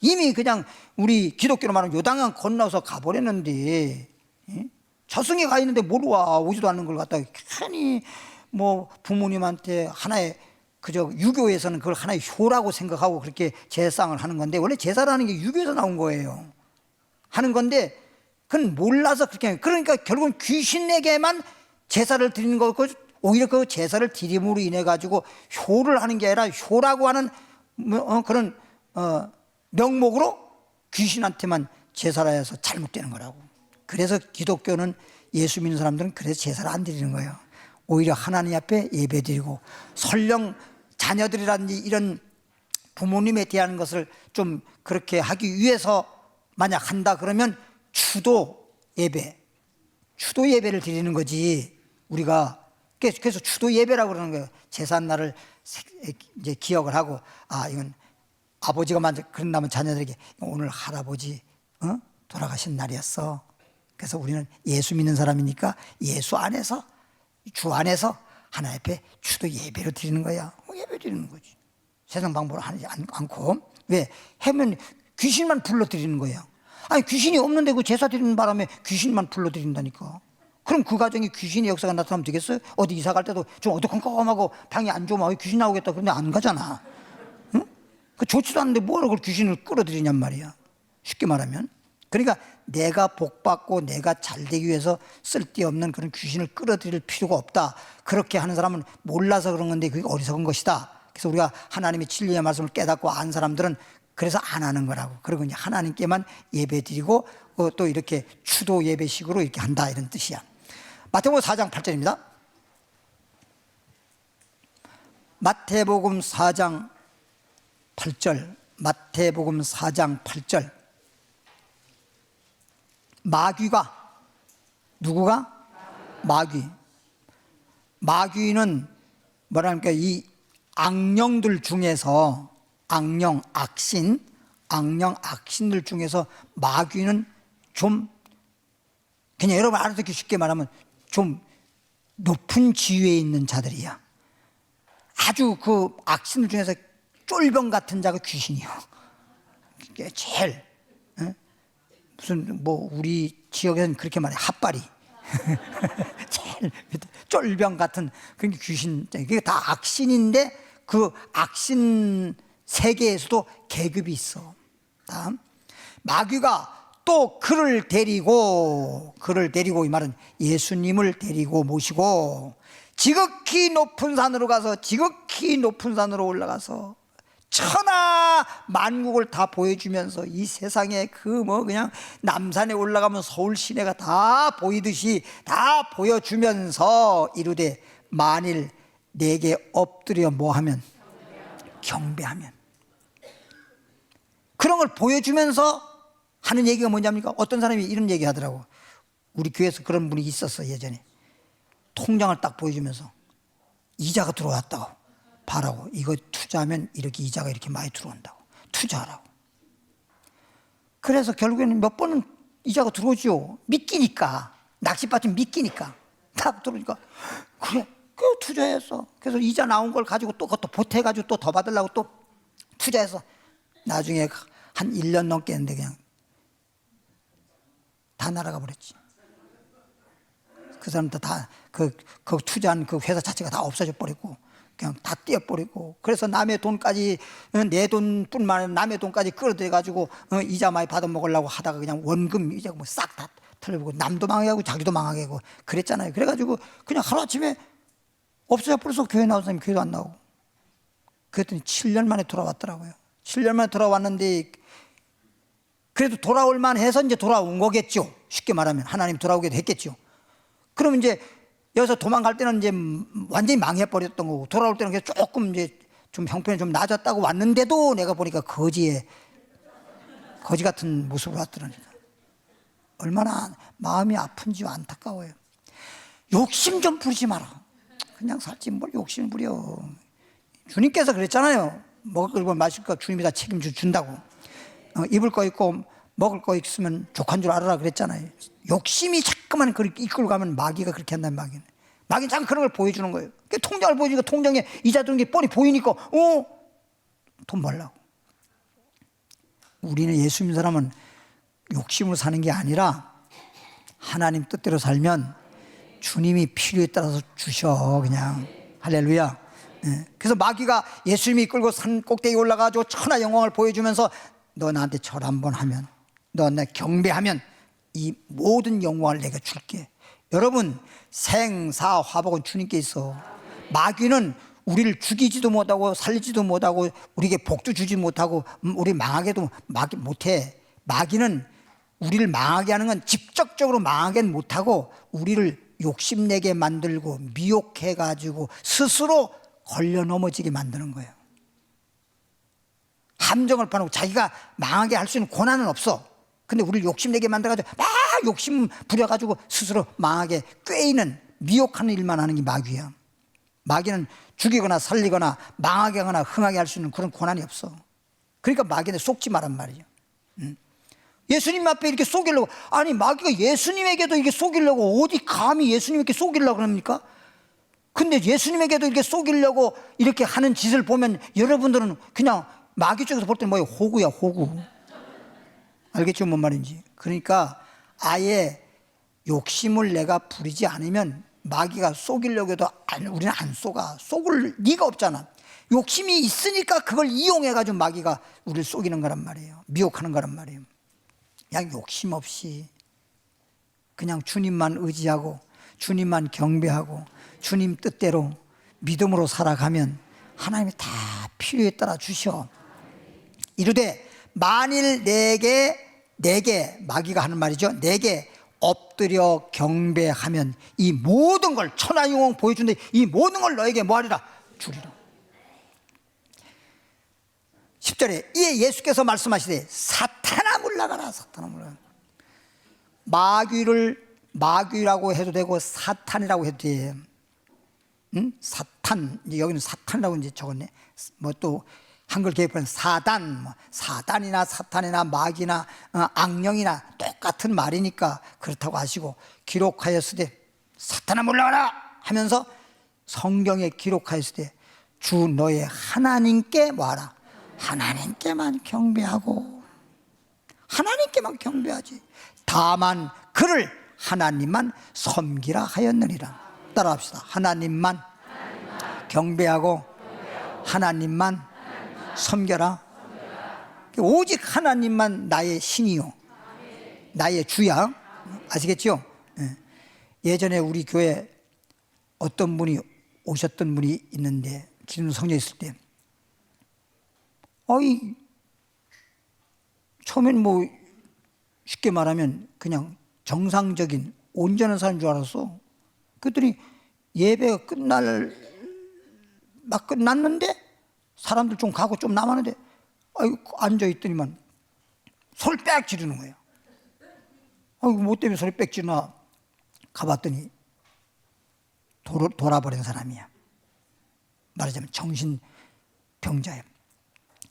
S1: 이미 그냥 우리 기독교로 말하면 요단강 건너서 가버렸는데 저승에 가 있는데 뭘 와. 오지도 않는 걸 갖다가 괜히 뭐 부모님한테 하나의 그저 유교에서는 그걸 하나의 효라고 생각하고 그렇게 제사상을 하는 건데 원래 제사라는 게 유교에서 나온 거예요. 하는 건데 그건 몰라서 그렇게 해요. 그러니까 결국은 귀신에게만 제사를 드리는 거고 오히려 그 제사를 드림으로 인해 가지고 효를 하는 게 아니라 효라고 하는 그런 명목으로 귀신한테만 제사를 해서 잘못되는 거라고. 그래서 기독교는 예수 믿는 사람들은 그래서 제사를 안 드리는 거예요. 오히려 하나님 앞에 예배드리고 설령 자녀들이라든지 이런 부모님에 대한 것을 좀 그렇게 하기 위해서 만약 한다 그러면 추도 예배를 드리는 거지. 우리가 그래서 추도 예배라고 그러는 거예요. 제삿날을 이제 기억을 하고 이건 아버지가 만약 그런다면 자녀들에게 오늘 할아버지 돌아가신 날이었어. 그래서 우리는 예수 믿는 사람이니까 예수 안에서 주 안에서 하나님 앞에 추도 예배를 드리는 거야. 예배 드리는 거지. 세상 방법으로 하지 않고. 왜? 하면 귀신만 불러들이는 거예요. 아니 귀신이 없는데 그 제사 드리는 바람에 귀신만 불러들인다니까. 그럼 그 가정에 귀신의 역사가 나타나면 되겠어요? 어디 이사 갈 때도 좀 어두컴컴하고 방이 안 좋으면 귀신 나오겠다 그런데 안 가잖아. 응? 그 좋지도 않은데 뭐하러 그걸 귀신을 끌어들이냔 말이야. 쉽게 말하면. 그러니까 내가 복받고 내가 잘되기 위해서 쓸데없는 그런 귀신을 끌어들일 필요가 없다. 그렇게 하는 사람은 몰라서 그런 건데 그게 어리석은 것이다. 그래서 우리가 하나님의 진리의 말씀을 깨닫고 안 사람들은 그래서 안 하는 거라고. 그리고 이제 하나님께만 예배 드리고 또 이렇게 추도 예배식으로 이렇게 한다 이런 뜻이야. 마태복음 4장 8절입니다. 마태복음 4장 8절. 마태복음 4장 8절. 마귀가 누구가? 마귀. 마귀는 뭐랄까 이 악령들 중에서 악령, 악신들 중에서 마귀는 좀 그냥 여러분 알아듣기 쉽게 말하면 좀 높은 지위에 있는 자들이야. 아주 그 악신들 중에서 쫄병 같은 자가 귀신이요. 이게 제일 무슨 뭐 우리 지역에서는 그렇게 말해 핫바리 제일 쫄병 같은 그런 게 귀신. 그게 다 악신인데 그 악신 세계에서도 계급이 있어. 다음 마귀가 또 그를 데리고 이 말은 예수님을 데리고 모시고 지극히 높은 산으로 올라가서 천하 만국을 다 보여주면서 이 세상에 그 뭐 그냥 남산에 올라가면 서울 시내가 다 보이듯이 다 보여주면서 이르되 만일 내게 엎드려 뭐하면 경배하면 그런 걸 보여주면서 하는 얘기가 뭐냐니까 어떤 사람이 이런 얘기 하더라고. 우리 교회에서 그런 분이 있었어. 예전에 통장을 딱 보여주면서 이자가 들어왔다고 봐라고. 이거 투자하면 이렇게 이자가 이렇게 많이 들어온다고. 투자하라고. 그래서 결국에는 몇 번은 이자가 들어오죠. 믿기니까. 낚싯바지 믿기니까. 딱 들어오니까 그래 그 투자했어. 그래서 이자 나온 걸 가지고 또 그것도 보태가지고 또 더 받으려고 또 투자해서 나중에 한 1년 넘게 했는데 그냥 다 날아가 버렸지. 그 사람들 다 그 투자한 그 회사 자체가 다 없어져 버리고 그냥 다 떼어버리고. 그래서 남의 돈까지 내 돈뿐만 아니라 남의 돈까지 끌어들여 가지고 이자 많이 받아 먹으려고 하다가 그냥 원금 이자 뭐 싹 다 털어보고 남도 망하게 하고 자기도 망하게 하고 그랬잖아요. 그래가지고 그냥 하루아침에 없어져 버려서 교회 나온 사람이 교회도 안 나오고. 그랬더니 7년 만에 돌아왔더라고요. 7년 만에 돌아왔는데 그래도 돌아올 만해서 이제 돌아온 거겠죠. 쉽게 말하면 하나님 돌아오게도 했겠죠. 그러면 이제 여기서 도망갈 때는 이제 완전히 망해버렸던 거고 돌아올 때는 조금 이제 좀 형편이 좀 나아졌다고 왔는데도 내가 보니까 거지 같은 모습으로 왔더라니까. 얼마나 마음이 아픈지 안타까워요. 욕심 좀 부리지 마라. 그냥 살지 뭘 욕심 부려. 주님께서 그랬잖아요. 먹을 거 마실 거 주님이 다 책임져 준다고. 입을 거 있고 먹을 거 있으면 족한 줄 알아라 그랬잖아요. 욕심이 자꾸만 그렇게 이끌고 가면 마귀가 그렇게 한다는 마귀는 자꾸 그런 걸 보여주는 거예요. 통장을 보여주니까 통장에 이자 드는 게 뻔히 보이니까 돈 벌라고. 우리는 예수 믿는 사람은 욕심으로 사는 게 아니라 하나님 뜻대로 살면 주님이 필요에 따라서 주셔. 그냥 할렐루야. 그래서 마귀가 예수님이 이끌고 산 꼭대기에 올라가지고 천하 영광을 보여주면서 너 나한테 절 한번 하면, 너 나 경배하면 이 모든 영광을 내가 줄게. 여러분, 생사화복은 주님께 있어. 마귀는 우리를 죽이지도 못하고 살리지도 못하고 우리에게 복도 주지 못하고 우리 망하게도 못해. 마귀는 우리를 망하게 하는 건 직접적으로 망하게는 못하고 우리를 욕심내게 만들고 미혹해가지고 스스로 걸려 넘어지게 만드는 거예요. 함정을 파놓고 자기가 망하게 할 수 있는 권한은 없어. 근데 우리를 욕심내게 만들어가지고 막 욕심 부려가지고 스스로 망하게 꾀이는 미혹하는 일만 하는 게 마귀야. 마귀는 죽이거나 살리거나 망하게 하거나 흥하게 할 수 있는 그런 권한이 없어. 그러니까 마귀한테 속지 말란 말이에요. 예수님 앞에 이렇게 속이려고, 아니 마귀가 예수님에게도 이렇게 속이려고 어디 감히 예수님에게 속이려고 그럽니까? 근데 예수님에게도 이렇게 속이려고 이렇게 하는 짓을 보면 여러분들은 그냥 마귀 쪽에서 볼 때는 뭐예요? 호구야, 호구. 알겠죠? 뭔 말인지. 그러니까 아예 욕심을 내가 부리지 않으면 마귀가 속이려고 해도 우리는 안 속아. 속을 리가 없잖아. 욕심이 있으니까 그걸 이용해가지고 마귀가 우리를 속이는 거란 말이에요. 미혹하는 거란 말이에요. 그냥 욕심 없이 그냥 주님만 의지하고 주님만 경배하고 주님 뜻대로 믿음으로 살아가면 하나님이 다 필요에 따라 주셔. 이르되 만일 내게 마귀가 하는 말이죠. 내게 엎드려 경배하면 이 모든 걸 천하영광 보여준데 이 모든 걸 너에게 뭐하리라? 주리라. 10절에 이에 예수께서 말씀하시되 사탄아 물러가라. 사탄아 물러가라. 마귀라고 해도 되고 사탄이라고 해도 돼. 응? 사탄, 여기는 사탄이라고 이제 적었네. 뭐 또 한글 개혁판 사단, 사단이나 사탄이나 마귀나 악령이나 똑같은 말이니까 그렇다고 하시고, 기록하였으되 사탄아 물러가라 하면서 성경에 기록하였으되 주 너의 하나님께 뭐하라? 하나님께만 경배하고 하나님께만 경배하지. 다만 그를 하나님만 섬기라 하였느니라. 따라합시다. 하나님만 경배하고 하나님만 섬겨라. 오직 하나님만 나의 신이요 나의 주야. 아시겠죠? 예전에 우리 교회 어떤 분이 오셨던 분이 있는데, 기름 성령 있을 때 처음엔 뭐 쉽게 말하면 그냥 정상적인 온전한 사람인 줄 알았어. 그랬더니 예배가 막 끝났는데 사람들 좀 가고 좀 남았는데 앉아있더니만 소리 빽 지르는 거예요. 뭐 때문에 소리 빽 지르나 가봤더니 돌아버린 사람이야. 말하자면 정신병자야.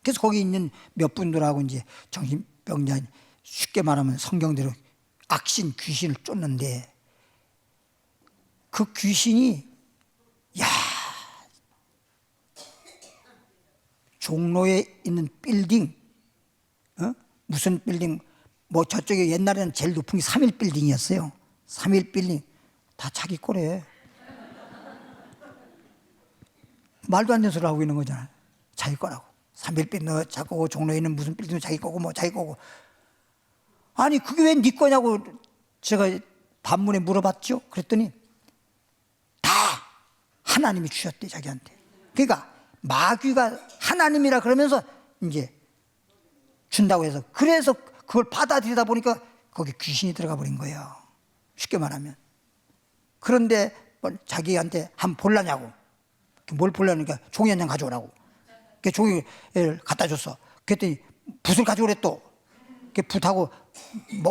S1: 그래서 거기 있는 몇 분들하고 이제 정신병자, 쉽게 말하면 성경대로 악신 귀신을 쫓는데, 그 귀신이 종로에 있는 빌딩, 무슨 빌딩, 뭐 저쪽에 옛날에는 제일 높은 게 3일 빌딩이었어요. 3일 빌딩 다 자기 거래. 말도 안 되는 소리 하고 있는 거잖아. 자기 거라고. 3일 빌딩 너 자기 거고, 종로에 있는 무슨 빌딩 자기 거고, 뭐 자기 거고. 아니 그게 왜 네 거냐고 제가 반문에 물어봤죠. 그랬더니 다 하나님이 주셨대, 자기한테. 그러니까 마귀가 하나님이라 그러면서 이제 준다고 해서, 그래서 그걸 받아들이다 보니까 거기 귀신이 들어가 버린 거예요. 쉽게 말하면. 그런데 자기한테 한번 볼라냐고. 뭘 볼라니까 종이 한 장 가져오라고. 그 종이를 갖다 줬어. 그랬더니 붓을 가져오래 또. 그 붓하고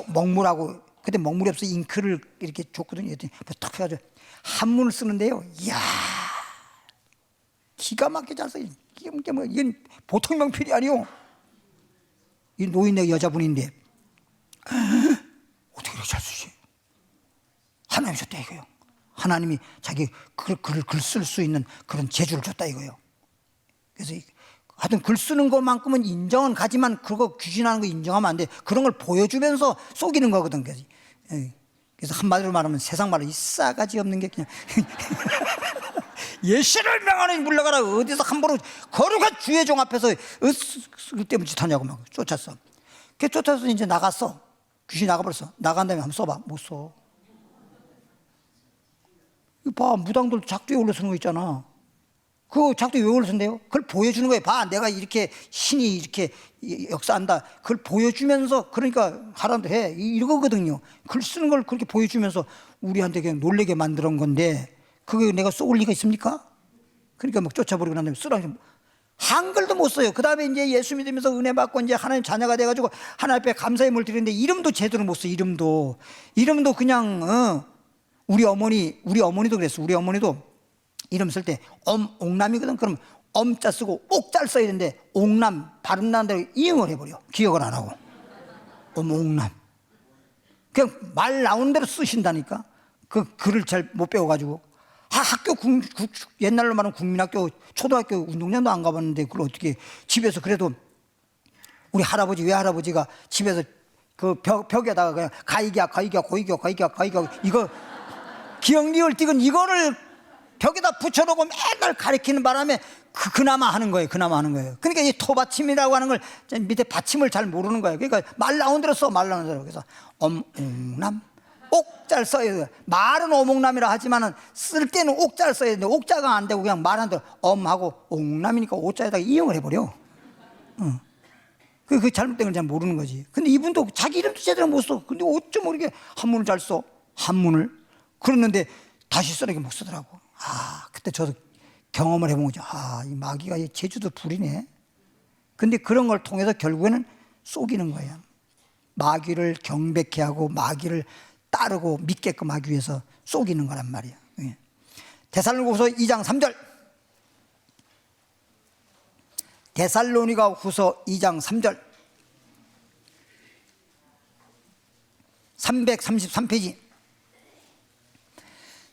S1: 먹물하고, 그때 먹물이 없어 잉크를 이렇게 줬거든요. 그랬더니 탁 해가지고 한문을 쓰는데요. 이야, 기가 막히게 잘 써. 이건 보통 명필이 아니요. 이 노인네 여자분인데 어떻게 이렇게 잘 쓰지? 하나님이 줬다 이거요. 하나님이 자기 글을 쓸 수 있는 그런 재주를 줬다 이거요. 그래서 하여튼 글 쓰는 것만큼은 인정은 가지만 그거 귀신하는 거 인정하면 안 돼. 그런 걸 보여주면서 속이는 거거든. 그래서 한마디로 말하면 세상 말로 이 싸가지 없는 게 그냥 예시를 명하니 물러가라. 어디서 함부로 거룩한 주의 종 앞에서 쓸데없는 짓 하냐고 막 쫓았어. 걔 쫓아서 이제 나갔어. 귀신이 나가버렸어. 나간 다음에 한번 써봐. 못 써. 이거 봐, 무당들 작두에 올려 쓰는 거 있잖아. 그 작두에 왜 올려 쓴대요? 그걸 보여주는 거예요. 봐, 내가 이렇게 신이 이렇게 역사한다. 그걸 보여주면서, 그러니까 하라는데 해. 이거거든요. 글 쓰는 걸 그렇게 보여주면서 우리한테 그냥 놀래게 만드는 건데, 그게 내가 쏠 리가 있습니까? 그러니까 막 쫓아버리고 난 다음에 쓰라고. 한글도 못 써요. 그 다음에 이제 예수 믿으면서 은혜 받고 이제 하나님 자녀가 돼가지고 하나님 앞에 감사의 물 드리는데 이름도 제대로 못 써. 이름도 그냥 우리 어머니도 그랬어. 우리 어머니도 이름 쓸 때 옥남이거든. 그럼 엄자 쓰고 옥자를 써야 되는데 옥남 발음 나는 대로 이응을 해버려. 기억을 안 하고. 옥남. 그냥 말 나오는 대로 쓰신다니까. 그 글을 잘 못 배워가지고. 학교 옛날로 말하면 국민학교 초등학교 운동장도 안 가봤는데 그걸 어떻게 집에서 그래도 우리 할아버지 외할아버지가 집에서 그 벽에다가 그냥 가이기야 이거 기억리을 띄건 이거를 벽에다 붙여놓고 맨날 가리키는 바람에 그나마 하는 거예요. 그러니까 이 토받침이라고 하는 걸 밑에 받침을 잘 모르는 거예요. 그러니까 말 나온 대로 써, 말 나온 대로. 그래서 엄옥남 옥자를 써야 돼요. 말은 어목남이라 하지만은 쓸 때는 옥자를 써야 되는데 옥자가 안 되고 그냥 말한 대로 엄하고 옥남이니까 오자에다가 이용을 해버려. 그 잘못된 걸 잘 모르는 거지. 근데 이분도 자기 이름도 제대로 못 써. 근데 어쩜 이렇게 한문을 잘 써? 한문을. 그랬는데 다시 쓰라고 못 쓰더라고. 그때 저도 경험을 해본 거죠. 이 마귀가 제주도 불이네. 근데 그런 걸 통해서 결국에는 속이는 거예요. 마귀를 경배케 하고 마귀를 따르고 믿게끔 하기 위해서 속이는 거란 말이에요. 데살로니가후서 2장 3절. 데살로니가후서 2장 3절. 333페이지.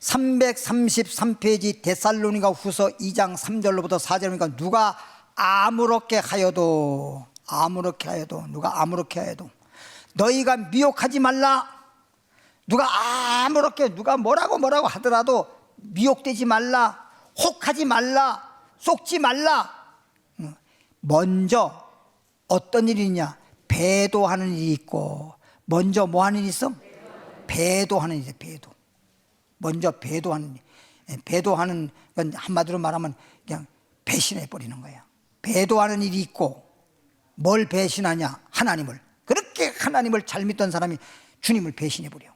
S1: 333페이지 데살로니가후서 2장 3절로부터 4절이니까 누가 아무렇게 하여도 누가 아무렇게 하여도 너희가 미혹하지 말라. 누가 아무렇게 누가 뭐라고 하더라도 미혹되지 말라. 혹하지 말라. 속지 말라. 먼저 어떤 일이냐? 배도하는 일이 있고. 먼저 뭐 하는 일이 있어? 배도하는 일이야. 먼저 배도하는 일. 배도하는 건 한마디로 말하면 그냥 배신해 버리는 거예요. 배도하는 일이 있고. 뭘 배신하냐? 하나님을. 그렇게 하나님을 잘 믿던 사람이 주님을 배신해 버려.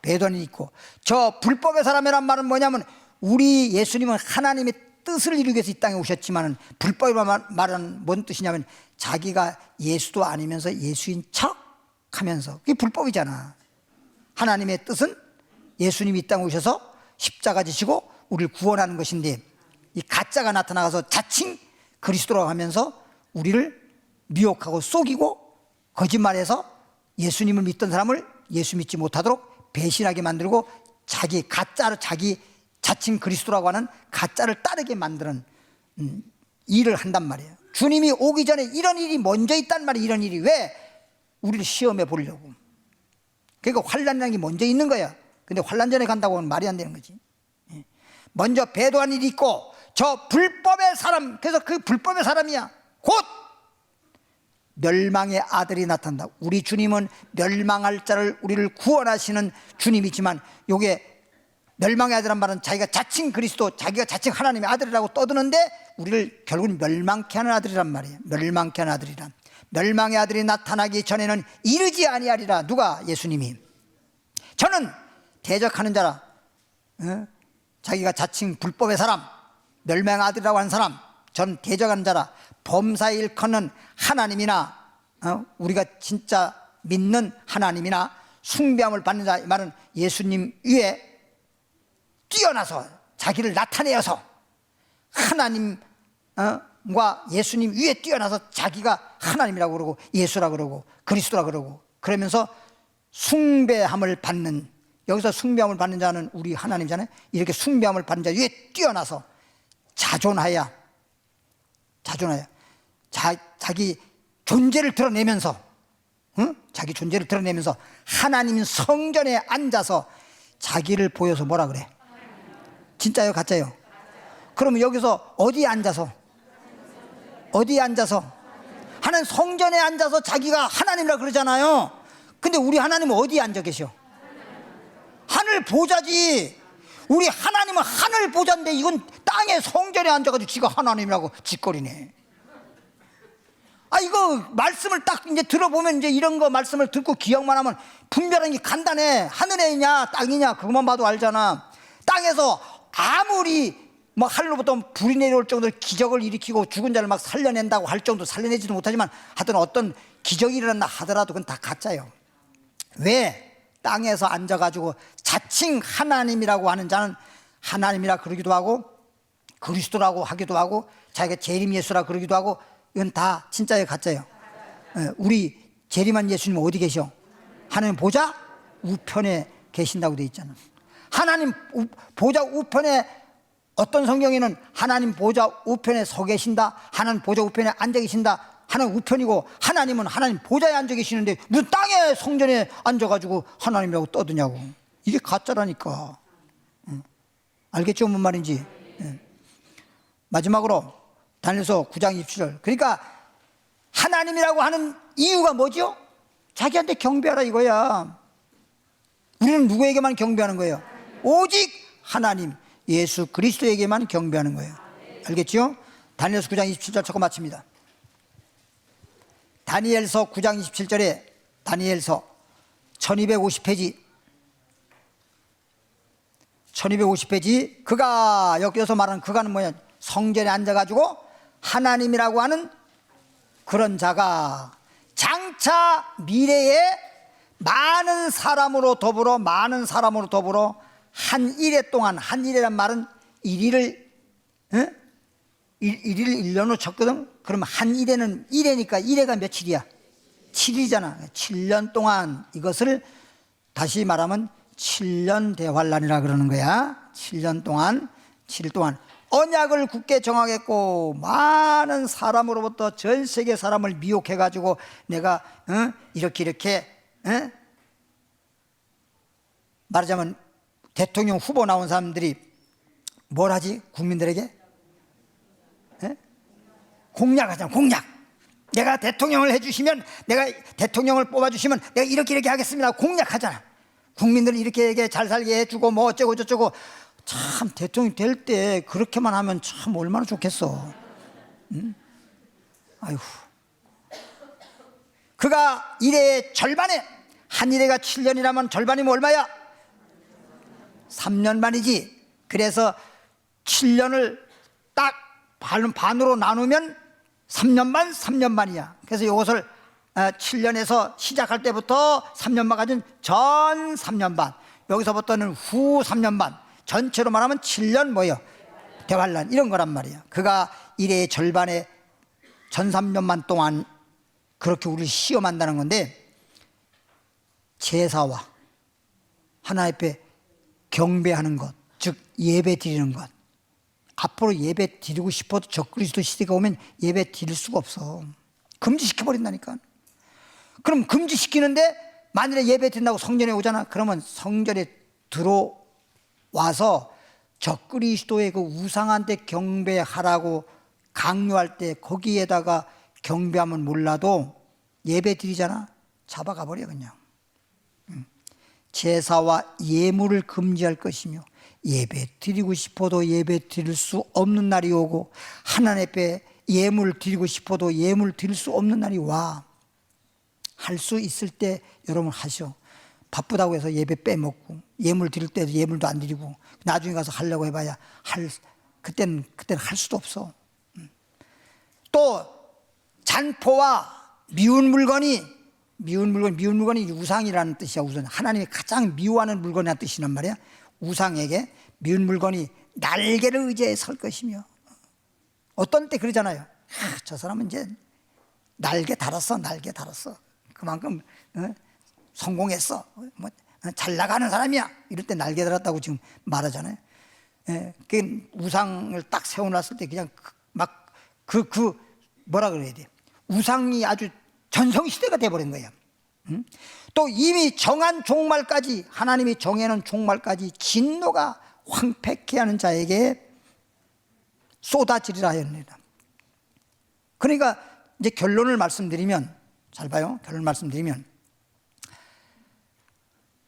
S1: 배도하는 일이 있고. 저 불법의 사람이란 말은 뭐냐면 우리 예수님은 하나님의 뜻을 이루기 위해서 이 땅에 오셨지만 불법이란 말은 뭔 뜻이냐면 자기가 예수도 아니면서 예수인 척 하면서, 그게 불법이잖아. 하나님의 뜻은 예수님이 이 땅에 오셔서 십자가 지시고 우리를 구원하는 것인데 이 가짜가 나타나서 자칭 그리스도라고 하면서 우리를 미혹하고 속이고 거짓말해서 예수님을 믿던 사람을 예수 믿지 못하도록 배신하게 만들고 자기 자칭 그리스도라고 하는 가짜를 따르게 만드는 일을 한단 말이에요. 주님이 오기 전에 이런 일이 먼저 있단 말이에요. 이런 일이 왜? 우리를 시험해 보려고. 그러니까 환난이라는 게 먼저 있는 거야. 근데 환난 전에 간다고 하면 말이 안 되는 거지. 먼저 배도한 일이 있고 저 불법의 사람, 그래서 그 불법의 사람이야 곧 멸망의 아들이 나타난다. 우리 주님은 멸망할 자를 우리를 구원하시는 주님이지만 요게 멸망의 아들이란 말은 자기가 자칭 그리스도, 자기가 자칭 하나님의 아들이라고 떠드는데 우리를 결국은 멸망케 하는 아들이란 말이에요. 멸망케 하는 아들이란. 멸망의 아들이 나타나기 전에는 이르지 아니하리라. 누가? 예수님이. 저는 대적하는 자라. 자기가 자칭 불법의 사람, 멸망의 아들이라고 하는 사람, 저는 대적하는 자라. 범사에 일컫는 하나님이나 우리가 진짜 믿는 하나님이나 숭배함을 받는 자, 이 말은 예수님 위에 뛰어나서 자기를 나타내어서 하나님과 예수님 위에 뛰어나서 자기가 하나님이라고 그러고 예수라고 그러고 그리스도라고 그러고 그러면서 숭배함을 받는, 여기서 숭배함을 받는 자는 우리 하나님이잖아요. 이렇게 숭배함을 받는 자 위에 뛰어나서 자존하여 자기 존재를 드러내면서 자기 존재를 드러내면서 하나님 성전에 앉아서 자기를 보여서 뭐라 그래? 진짜요? 가짜요? 그러면 여기서 어디에 앉아서? 하나님 성전에 앉아서 자기가 하나님이라 그러잖아요. 근데 우리 하나님은 어디에 앉아 계셔? 하늘 보좌지. 우리 하나님은 하늘 보좌인데 이건 땅에 성전에 앉아가지고 지가 하나님이라고 짓거리네. 이거 말씀을 딱 이제 들어보면 이제 이런 거 말씀을 듣고 기억만 하면 분별하는 게 간단해. 하늘에 있냐 땅이냐 그것만 봐도 알잖아. 땅에서 아무리 뭐 하늘로부터 불이 내려올 정도로 기적을 일으키고 죽은 자를 막 살려낸다고 할 정도 살려내지도 못하지만 하여튼 어떤 기적이 일어난다 하더라도 그건 다 가짜예요. 왜? 땅에서 앉아가지고 자칭 하나님이라고 하는 자는 하나님이라 그러기도 하고 그리스도라고 하기도 하고 자기가 재림 예수라 그러기도 하고 이건 다 진짜예요? 가짜예요? 우리 재림한 예수님은 어디 계셔? 하나님 보좌 우편에 계신다고 돼 있잖아. 하나님 보좌 우편에, 어떤 성경에는 하나님 보좌 우편에 서 계신다, 하나님 보좌 우편에 앉아 계신다, 하나님 우편이고 하나님은 하나님 보좌에 앉아 계시는데 무슨 땅에 성전에 앉아가지고 하나님이라고 떠드냐고. 이게 가짜라니까. 알겠죠? 뭔 말인지. 마지막으로 다니엘서 9장 27절. 그러니까 하나님이라고 하는 이유가 뭐죠? 자기한테 경배하라 이거야. 우리는 누구에게만 경배하는 거예요? 오직 하나님 예수 그리스도에게만 경배하는 거예요. 알겠죠? 다니엘서 9장 27절 찾고 마칩니다. 다니엘서 9장 27절에 다니엘서 1250페이지 1250페이지 그가 여기서 말하는 그가는 뭐냐? 성전에 앉아가지고 하나님이라고 하는 그런 자가 장차 미래에 많은 사람으로 더불어 한 일해 동안, 한 일이란 말은 일일을 1년으로 쳤거든. 그러면 한 일에는 1회니까 1회가 며칠이야? 7일이잖아 7년 동안 이것을 다시 말하면 7년 대환란이라 그러는 거야. 7년 동안 7일 동안 언약을 굳게 정하겠고 많은 사람으로부터 전 세계 사람을 미혹해가지고 내가 이렇게 말하자면 대통령 후보 나온 사람들이 뭘 하지? 국민들에게? 공약하잖아. 공약. 내가 대통령을 해주시면, 내가 대통령을 뽑아주시면 내가 이렇게 하겠습니다. 공약하잖아. 국민들은 이렇게 잘 살게 해주고 뭐 어쩌고 저쩌고. 참 대통령 될 때 그렇게만 하면 참 얼마나 좋겠어. 아이고. 그가 일의 절반에, 한 일회가 7년이라면 절반이면 얼마야? 3년 반이지. 그래서 7년을 딱 반으로 나누면 3년 반, 3년 반이야. 그래서 이것을 7년에서 시작할 때부터 3년 반까지는 전 3년 반, 여기서부터는 후 3년 반, 전체로 말하면 7년 뭐예요? 대환란 이런 거란 말이야. 그가 일의 절반에 전 3년 반 동안 그렇게 우리를 시험한다는 건데, 제사와 하나님 앞에 경배하는 것, 즉 예배 드리는 것. 앞으로 예배 드리고 싶어도 적그리스도 시대가 오면 예배 드릴 수가 없어. 금지시켜버린다니까. 그럼 금지시키는데 만일에 예배 드린다고 성전에 오잖아. 그러면 성전에 들어와서 적그리스도의 그 우상한테 경배하라고 강요할 때 거기에다가 경배하면 몰라도 예배 드리잖아. 잡아가 버려 그냥. 제사와 예물을 금지할 것이며 예배 드리고 싶어도 예배 드릴 수 없는 날이 오고 하나님 앞에 예물 드리고 싶어도 예물 드릴 수 없는 날이 와. 할 수 있을 때 여러분 하셔. 바쁘다고 해서 예배 빼먹고 예물 드릴 때도 예물도 안 드리고 나중에 가서 하려고 해봐야 그때는 할 수도 없어. 또 잔포와 미운 물건이 우상이라는 뜻이야. 우선 하나님이 가장 미워하는 물건이라는 뜻이란 말이야. 우상에게 미운 물건이 날개를 의지해 설 것이며, 어떤 때 그러잖아요. 저 사람은 이제 날개 달았어. 그만큼 성공했어. 잘 나가는 사람이야. 이럴 때 날개 달았다고 지금 말하잖아요. 그 우상을 딱 세워놨을 때 그냥 뭐라 그래야 돼? 우상이 아주 전성시대가 돼버린 거예요. 또 이미 정한 종말까지, 하나님이 정해놓은 종말까지 진노가 황폐케 하는 자에게 쏟아지리라 하였느니라. 그러니까 이제 결론을 말씀드리면, 잘 봐요. 결론을 말씀드리면,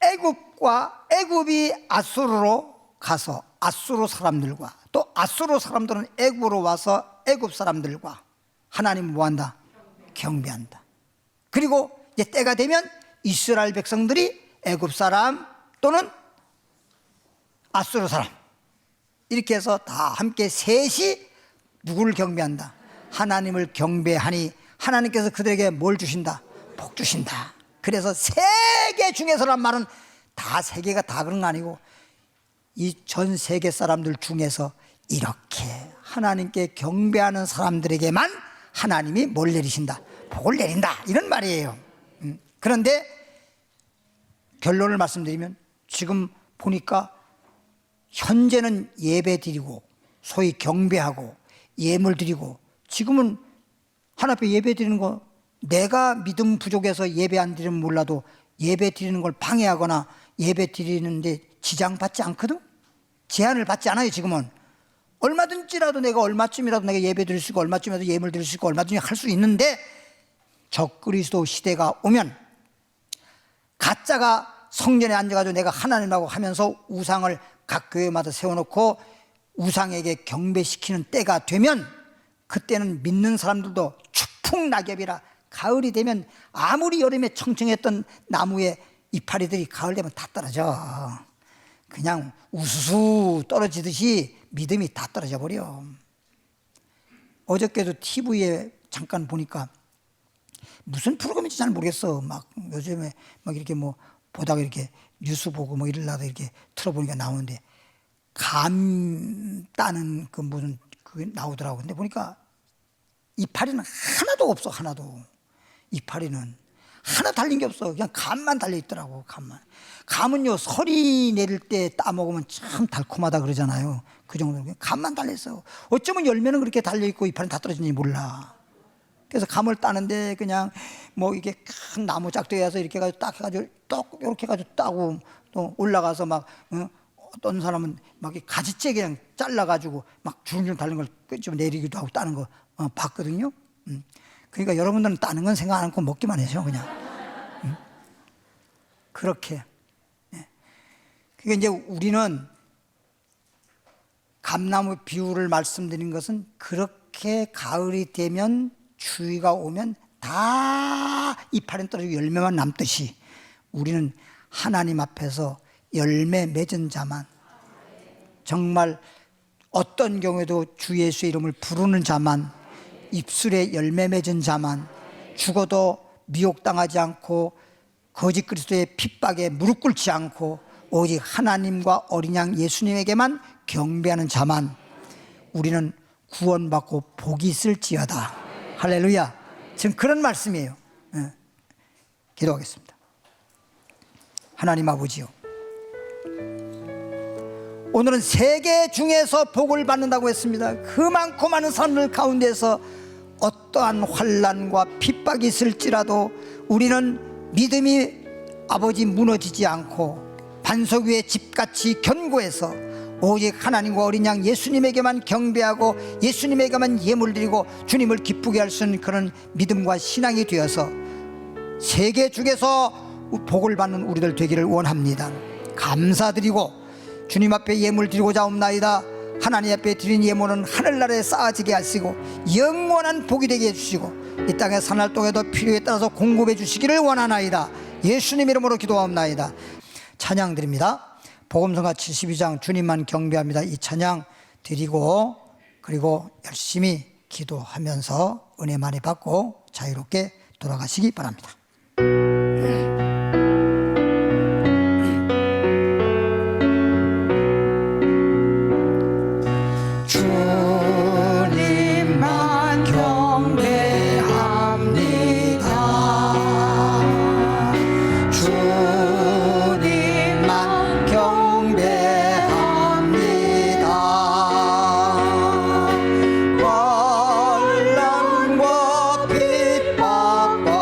S1: 애굽이 아수르로 가서 아수르 사람들과 또 아수르 사람들은 애굽으로 와서 애굽 사람들과 하나님을 뭐한다? 경배한다. 그리고 이제 때가 되면 이스라엘 백성들이 애굽 사람 또는 아수르 사람 이렇게 해서 다 함께 셋이 누구를 경배한다? 하나님을 경배하니 하나님께서 그들에게 뭘 주신다? 복 주신다. 그래서 세계 중에서란 말은 다 세계가 다 그런 거 아니고 이 전 세계 사람들 중에서 이렇게 하나님께 경배하는 사람들에게만 하나님이 뭘 내리신다? 복을 내린다. 이런 말이에요. 그런데 결론을 말씀드리면 지금 보니까 현재는 예배 드리고 소위 경배하고 예물 드리고 지금은 하나님 앞에 예배 드리는 거, 내가 믿음 부족해서 예배 안 드리면 몰라도 예배 드리는 걸 방해하거나 예배 드리는데 지장받지 않거든. 제한을 받지 않아요. 지금은 얼마든지라도 내가 얼마쯤이라도 내가 예배 드릴 수 있고 얼마쯤이라도 예물 드릴 수 있고 얼마든지 할 수 있는데, 적그리스도 시대가 오면 가짜가 성전에 앉아가지고 내가 하나님이라고 하면서 우상을 각 교회마다 세워놓고 우상에게 경배시키는 때가 되면, 그때는 믿는 사람들도 추풍낙엽이라, 가을이 되면 아무리 여름에 청청했던 나무의 이파리들이 가을 되면 다 떨어져. 그냥 우수수 떨어지듯이 믿음이 다 떨어져 버려. 어저께도 TV에 잠깐 보니까 무슨 프로그램인지 잘 모르겠어. 막 요즘에 막 이렇게 뭐 보다가 이렇게 뉴스 보고 뭐 이러려다 이렇게 틀어보니까 나오는데, 감 따는 그 무슨 그게 나오더라고. 근데 보니까 이파리는 하나도 없어. 하나도. 이파리는 하나 달린 게 없어. 그냥 감만 달려 있더라고. 감은요, 설이 내릴 때 따먹으면 참 달콤하다 그러잖아요. 그 정도로 감만 달려 있어. 어쩌면 열매는 그렇게 달려 있고 이파리는 다 떨어지는지 몰라. 그래서 감을 따는데 그냥 뭐 이게 큰 나무 짝대기에서 이렇게 해가지고 딱 해가지고 똑 이렇게 해가지고 따고, 또 올라가서 막 어떤 사람은 막 가지째 그냥 잘라가지고 막 줄줄 달린 걸 좀 내리기도 하고 따는 거 봤거든요. 그러니까 여러분들은 따는 건 생각 안 하고 먹기만 해요, 그냥. 그렇게. 그러니까 이제 우리는 감나무 비유를 말씀드린 것은, 그렇게 가을이 되면 추위가 오면 다 이파리는 떨어지고 열매만 남듯이, 우리는 하나님 앞에서 열매 맺은 자만, 정말 어떤 경우에도 주 예수의 이름을 부르는 자만, 입술에 열매 맺은 자만, 죽어도 미혹당하지 않고 거짓 그리스도의 핍박에 무릎 꿇지 않고 오직 하나님과 어린 양 예수님에게만 경배하는 자만, 우리는 구원받고 복이 있을지어다. 할렐루야. 지금 그런 말씀이에요. 기도하겠습니다. 하나님 아버지요, 오늘은 세계 중에서 복을 받는다고 했습니다. 그 많고 많은 사람들 가운데서 어떠한 환난과 핍박이 있을지라도 우리는 믿음이 아버지 무너지지 않고 반석 위에 집같이 견고해서 오직 하나님과 어린 양 예수님에게만 경배하고 예수님에게만 예물 드리고 주님을 기쁘게 할 수 있는 그런 믿음과 신앙이 되어서 세계 중에서 복을 받는 우리들 되기를 원합니다. 감사드리고 주님 앞에 예물 드리고자 옵나이다. 하나님 앞에 드린 예물은 하늘나라에 쌓아지게 하시고 영원한 복이 되게 해주시고 이 땅의 산활동에도 필요에 따라서 공급해 주시기를 원하나이다. 예수님 이름으로 기도하옵나이다. 찬양 드립니다. 복음성가 72장 주님만 경배합니다. 이 찬양 드리고 그리고 열심히 기도하면서 은혜 많이 받고 자유롭게 돌아가시기 바랍니다.
S2: 주님만 경배합니다. 주님만 경배합니다. 환난과 핍박과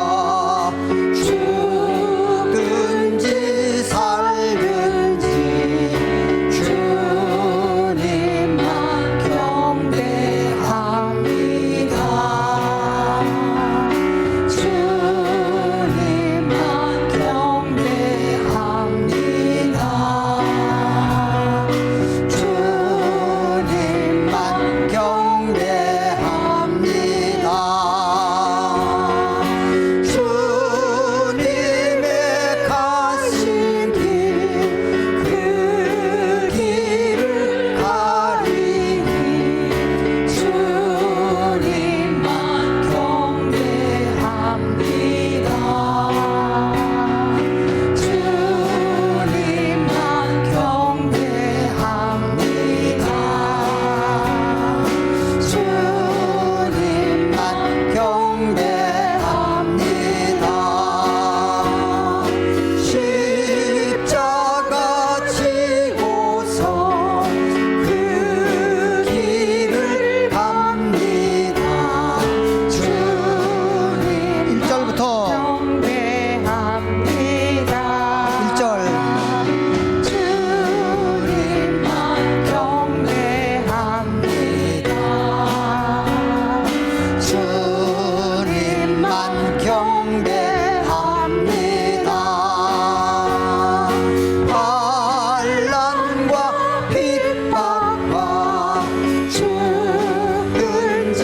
S1: 죽든지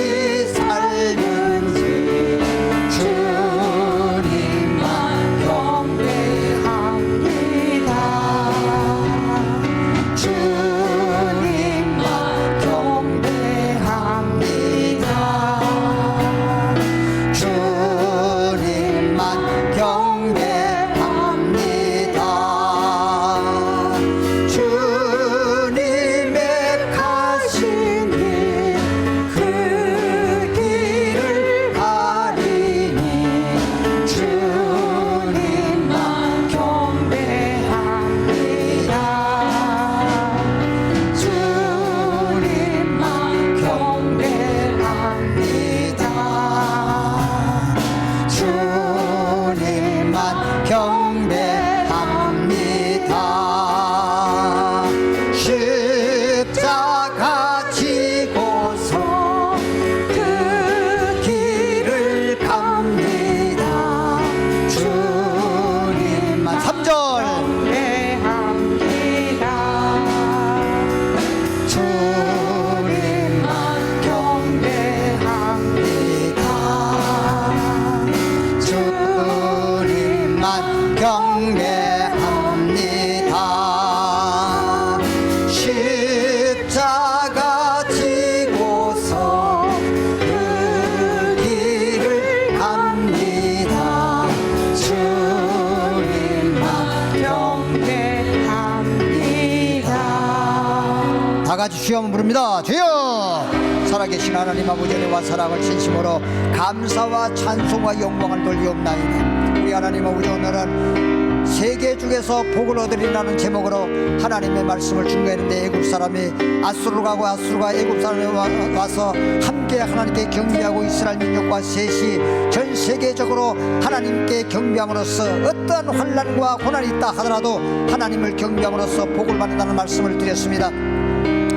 S1: 살든지 주님만
S2: 경배합니다. 주님만 경배합니다.
S1: 주님만 경배합니다. 주님의 가신 길, 그 길을 가리니 주님만
S2: 경배합니다. 주님만 경배합니다.
S1: 주님만 경배합니다. 십자가 지고서 그 길을 갑니다. 주님만 3절
S2: 경배합니다.
S1: 주님만
S2: 경배합니다.
S1: 주님만 경배합니다. 십자가 지고서 그 길을 갑니다. 주님만
S2: 경배합니다.
S1: 다 같이 주여 한번 부릅니다. 주여! 살아계신 하나님 아버지 은혜와 사랑을 진심으로 감사와 찬송과 영광을 돌리옵나이다. 우리 하나님 아버지 오늘은 세계 중에서 복을 얻으리라는 제목으로 하나님의 말씀을 준비했는데 애굽 사람이 아수르로 가고 아수르가 애굽 사람이 와서 함께 하나님께 경배하고 이스라엘 민족과 셋이 전 세계적으로 하나님께 경배함으로써 어떠한 환난과 고난이 있다 하더라도 하나님을 경배함으로써 복을 받는다는 말씀을 드렸습니다.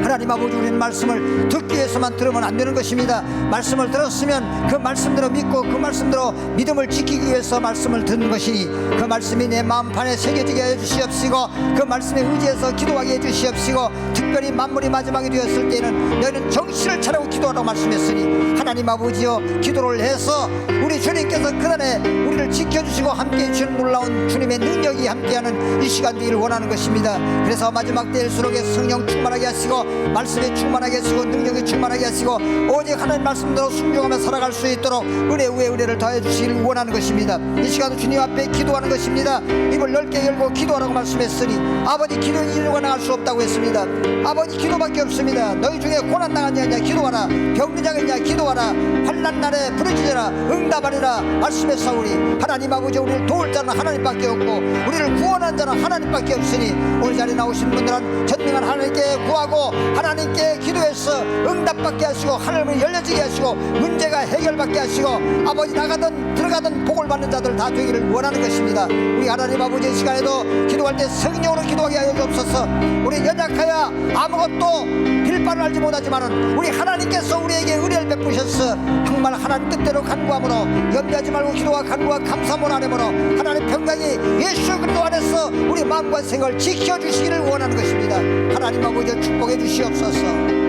S1: 하나님 아버지 우리는 말씀을 듣기 위해서만 들으면 안 되는 것입니다. 말씀을 들었으면 그 말씀대로 믿고 그 말씀대로 믿음을 지키기 위해서 말씀을 듣는 것이니 그 말씀이 내 마음판에 새겨지게 해주시옵시고 그 말씀에 의지해서 기도하게 해주시옵시고 특별히 만물이 마지막이 되었을 때는 너희는 정신을 차리고 기도하라고 말씀했으니 하나님 아버지여 기도를 해서 우리 주님께서 그날에 우리를 지켜주시고 함께해 주시는 놀라운 주님의 능력이 함께하는 이 시간 되기를 원하는 것입니다. 그래서 마지막 때일수록 성령 충만하게 하시고 말씀에 충만하게 하시고 능력에 충만하게 하시고 오직 하나님 말씀대로 순종하며 살아갈 수 있도록 은혜 위에 은혜를 더해 주시기를 원하는 것입니다. 이 시간은 주님 앞에 기도하는 것입니다. 입을 넓게 열고 기도하라고 말씀했으니 아버지 기도는 이루가 나갈 수 없다고 했습니다. 아버지 기도밖에 없습니다. 너희 중에 고난 당한 자냐 기도하라, 병든 자가 있냐 기도하라, 환난 날에 부르짖으라 응답하리라 말씀했사오니 하나님 아버지 우리를 도울 자는 하나님밖에 없고 우리를 구원한 자는 하나님밖에 없으니 오늘 자리에 나오신 분들은 전능한 하나님께 구하고 하나님께 기도해서 응답받게 하시고 하늘을 열려지게 하시고 문제가 해결받게 하시고 아버지 나가든 들어가든 복을 받는 자들 다 되기를 원하는 것입니다. 우리 하나님 아버지 이 시간에도 기도할 때 성령으로 기도하게 하여 주옵소서. 우리 연약하여 아무것도 빌바를 알지 못하지만은 우리 하나님께서 우리에게 은혜를 베푸셔서 정말 하나님 뜻대로 간구함으로 염려하지 말고 기도와 간구와 감사함으로 하므로 하나님 평강이 예수 그리스도 안에서 우리 마음과 생각을 지켜주시기를 원하는 것입니다. 하나님 아버지 축복해 주시옵소서.